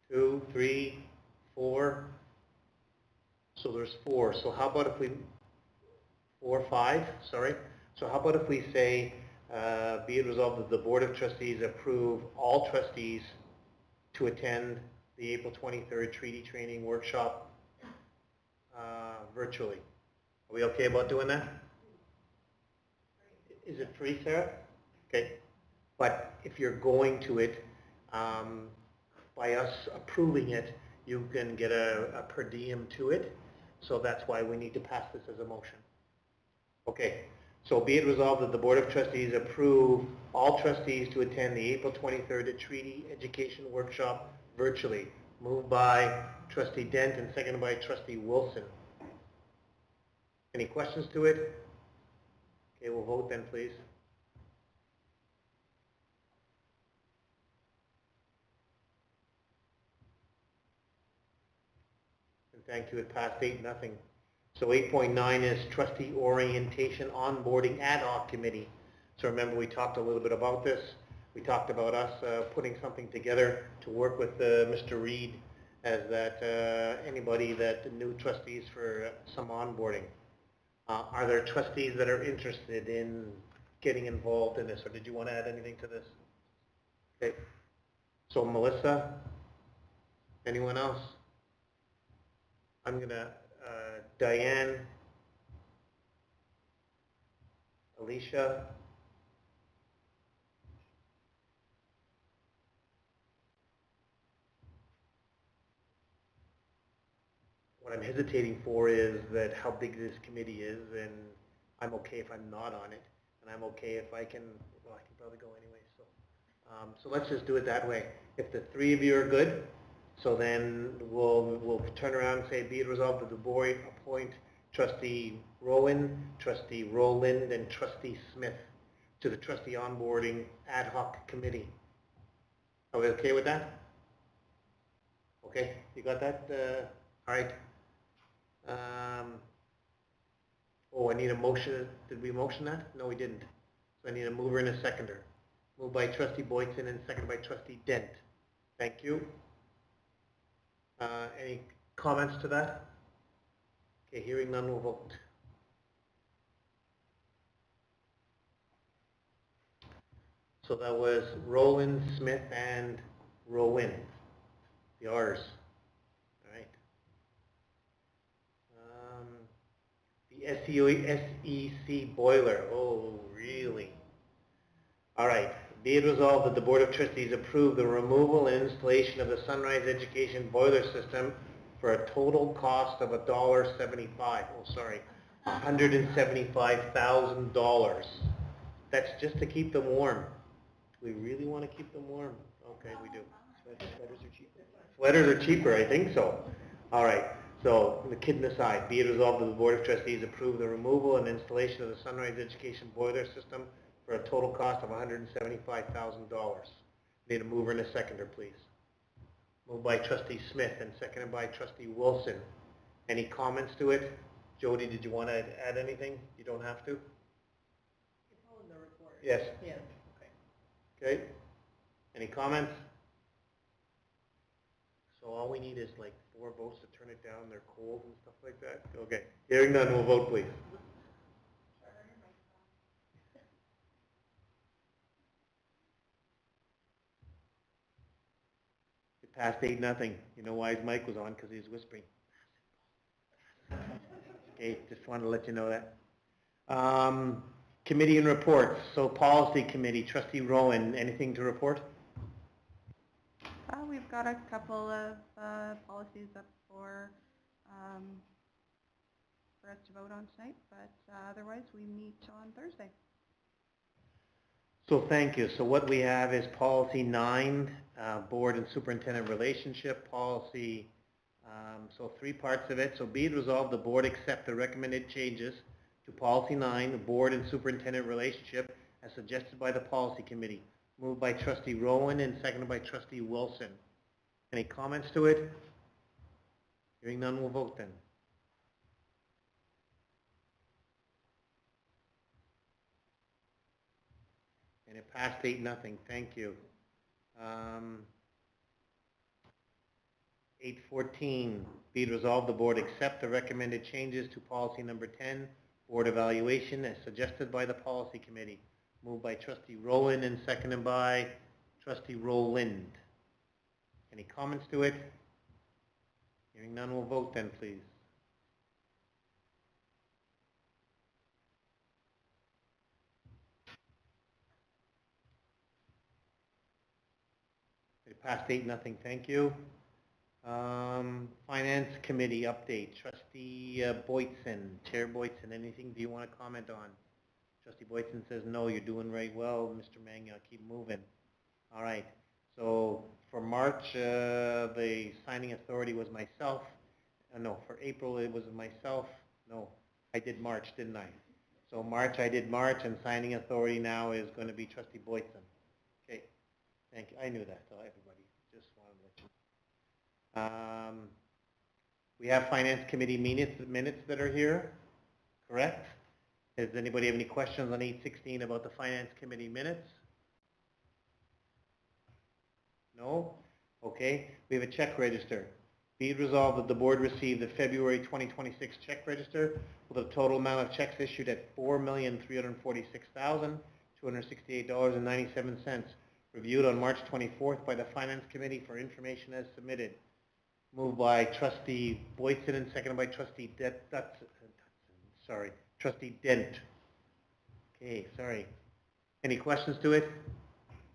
2, 3, 4. So there's 4. So how about if we, 4, 5, sorry. So how about if we say Be it resolved that the Board of Trustees approve all trustees to attend the April 23rd treaty training workshop virtually. Are we okay about doing that? Is it free, Sarah? Okay. But if you're going to it, by us approving it, you can get a per diem to it. So that's why we need to pass this as a motion. Okay. So be it resolved that the Board of Trustees approve all trustees to attend the April 23rd Treaty Education Workshop virtually. Moved by Trustee Dent and seconded by Trustee Wilson. Any questions to it? Okay, we'll vote then, please. And thank you, it passed 8-0. So 8.9 is Trustee Orientation Onboarding Ad Hoc Committee. So remember, we talked a little bit about this. We talked about us putting something together to work with Mr. Reed as that anybody that new trustees for some onboarding. Are there trustees that are interested in getting involved in this, or did you want to add anything to this? Okay. So Melissa, anyone else? I'm gonna Diane, Alicia, what I'm hesitating for is that how big this committee is, and I'm okay if I'm not on it, and I'm okay if I can, well, I can probably go anyway, so. So let's just do it that way. If the three of you are good, so then we'll turn around and say, be it resolved that the board appoint Trustee Rowan, Trustee Rowland, and Trustee Smith to the Trustee Onboarding Ad Hoc Committee. Are we okay with that? Okay, you got that? All right. Oh, I need a motion. Did we motion that? No, we didn't. So I need a mover and a seconder. Moved by Trustee Boyton and seconded by Trustee Dent. Thank you. Any comments to that? Okay, hearing none, we'll vote. So that was Rowland, Smith, and Rowan, the R's. All right. The SEC boiler. Oh, really? All right. Be it resolved that the Board of Trustees approve the removal and installation of the Sunrise Education boiler system for a total cost of $1.75. Oh, sorry, $175,000. That's just to keep them warm. Do we really want to keep them warm? Okay, we do. Sweaters are cheaper. Sweaters are cheaper, I think so. All right. So, the kidding aside, be it resolved that the Board of Trustees approve the removal and installation of the Sunrise Education boiler system for a total cost of $175,000. Need a mover and a seconder, please. Moved by Trustee Smith and seconded by Trustee Wilson. Any comments to it? Jody, did you want to add anything? You don't have to. It's all in the report. Yes. Yes. Okay. Any comments? So all we need is like 4 votes to turn it down. They're cold and stuff like that. Okay. Hearing none, we'll vote, please. It passed 8-0. You know why his mic was on? Because he was whispering. Okay, just wanted to let you know that. Committee and reports. So Policy Committee, Trustee Rowan, anything to report? We've got a couple of policies up for us to vote on tonight, but otherwise we meet on Thursday. So thank you. So what we have is Policy 9, Board and Superintendent Relationship Policy. So 3 parts of it. So be it resolved, the Board accept the recommended changes to Policy 9, the Board and Superintendent Relationship, as suggested by the Policy Committee. Moved by Trustee Rowan and seconded by Trustee Wilson. Any comments to it? Hearing none, we'll vote then. And it passed 8-0. Thank you. 8.14, be it resolved, the Board accept the recommended changes to Policy Number 10, Board Evaluation, as suggested by the Policy Committee. Moved by trustee Rowland and seconded by trustee Rowland. Any comments to it? Hearing none, we'll vote then, please. It passed 8-0, thank you. Finance Committee update. Trustee Boytson, Chair Boytson, anything do you want to comment on? Trustee Boytson says, no, you're doing right well, Mr. Mangia, keep moving. All right, so for March, the signing authority was myself. No, for April, it was myself. No, I did March, didn't I? So March, I did March, and signing authority now is going to be Trustee Boytson. Okay, thank you. I knew that, so everybody. Just wanted to let you know. We have Finance Committee minutes that are here, correct? Does anybody have any questions on 8:16 about the Finance Committee minutes? No? Okay. We have a check register. Be it resolved that the board received the February 2026 check register with a total amount of checks issued at $4,346,268.97, reviewed on March 24th by the Finance Committee for information as submitted. Moved by trustee Boytson and seconded by trustee trustee Dent. Okay, sorry. Any questions to it?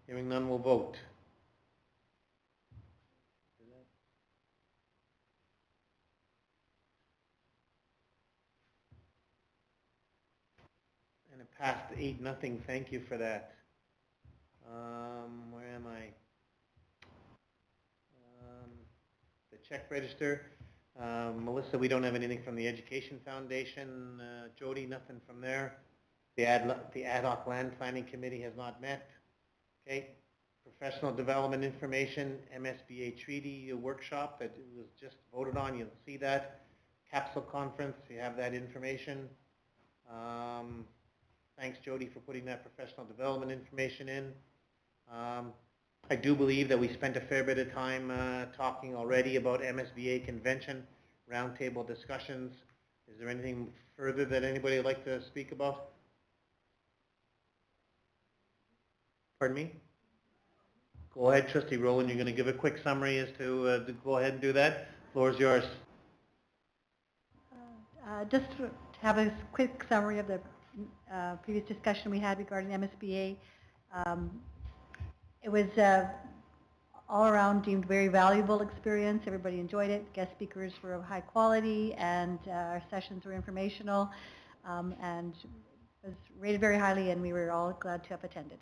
Hearing none, we'll vote. And it passed 8-0. Thank you for that. Where am I? The check register. Melissa, we don't have anything from the Education Foundation. Jody, nothing from there. The ad hoc land planning committee has not met. Okay. Professional development information, MSBA treaty workshop that was just voted on. You'll see that. Capsule conference, you have that information. Thanks, Jody, for putting that professional development information in. I do believe that we spent a fair bit of time talking already about MSBA convention, roundtable discussions. Is there anything further that anybody would like to speak about? Pardon me? Go ahead, Trustee Rowland. You're going to give a quick summary as to go ahead and do that. Floor is yours. Just to have a quick summary of the previous discussion we had regarding MSBA. It was all around deemed very valuable experience. Everybody enjoyed it. Guest speakers were of high quality, and our sessions were informational, and was rated very highly, and we were all glad to have attended.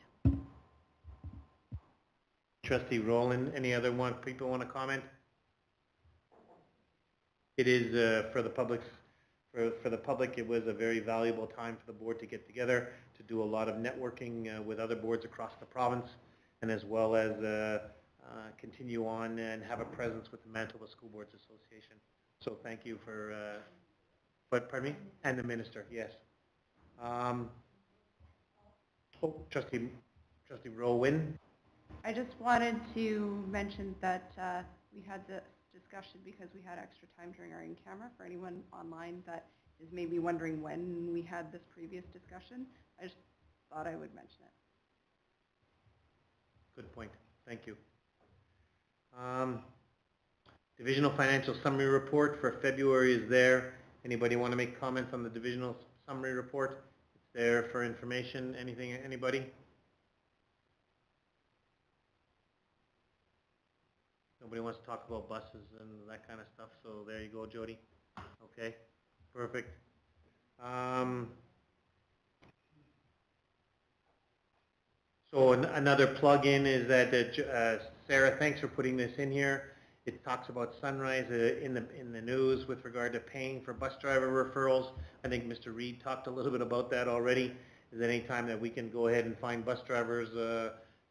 Trustee Rowland, any other people want to comment? It is for the public. For the public, it was a very valuable time for the board to get together to do a lot of networking with other boards across the province, and as well as continue on and have a presence with the Manitoba School Boards Association. So thank you for, pardon me? And the minister, yes. Trustee Rowland. I just wanted to mention that we had this discussion because we had extra time during our in-camera. For anyone online that is maybe wondering when we had this previous discussion, I just thought I would mention it. Good point. Thank you. Divisional Financial Summary Report for February is there. Anybody want to make comments on the Divisional Summary Report? It's there for information. Anything, anybody? Nobody wants to talk about buses and that kind of stuff, so there you go, Jody. Okay, perfect. So another plug-in is that Sarah, thanks for putting this in here. It talks about Sunrise in the news with regard to paying for bus driver referrals. I think Mr. Reed talked a little bit about that already. Is any time that we can go ahead and find bus drivers,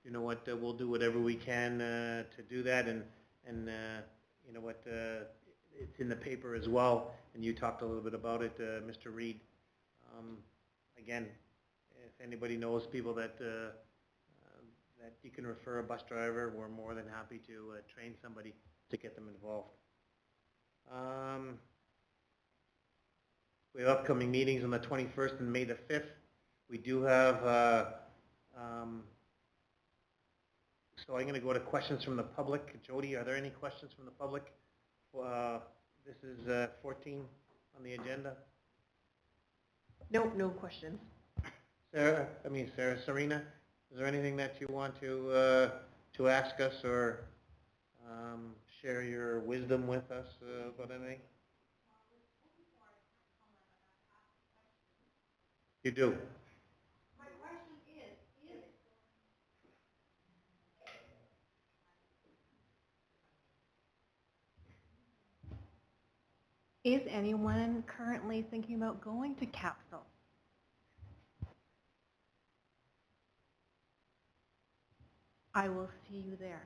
you know what, we'll do whatever we can to do that. And you know what, it's in the paper as well, and you talked a little bit about it, Mr. Reed. Again, if anybody knows people that that you can refer a bus driver, we're more than happy to train somebody to get them involved. We have upcoming meetings on the 21st and May the 5th. We do have So I'm going to go to questions from the public. Jody, are there any questions from the public? This is 14 on the agenda. No, no questions. Serena, is there anything that you want to ask us or share your wisdom with us about anything? You do. My question is anyone currently thinking about going to Capsule? I will see you there.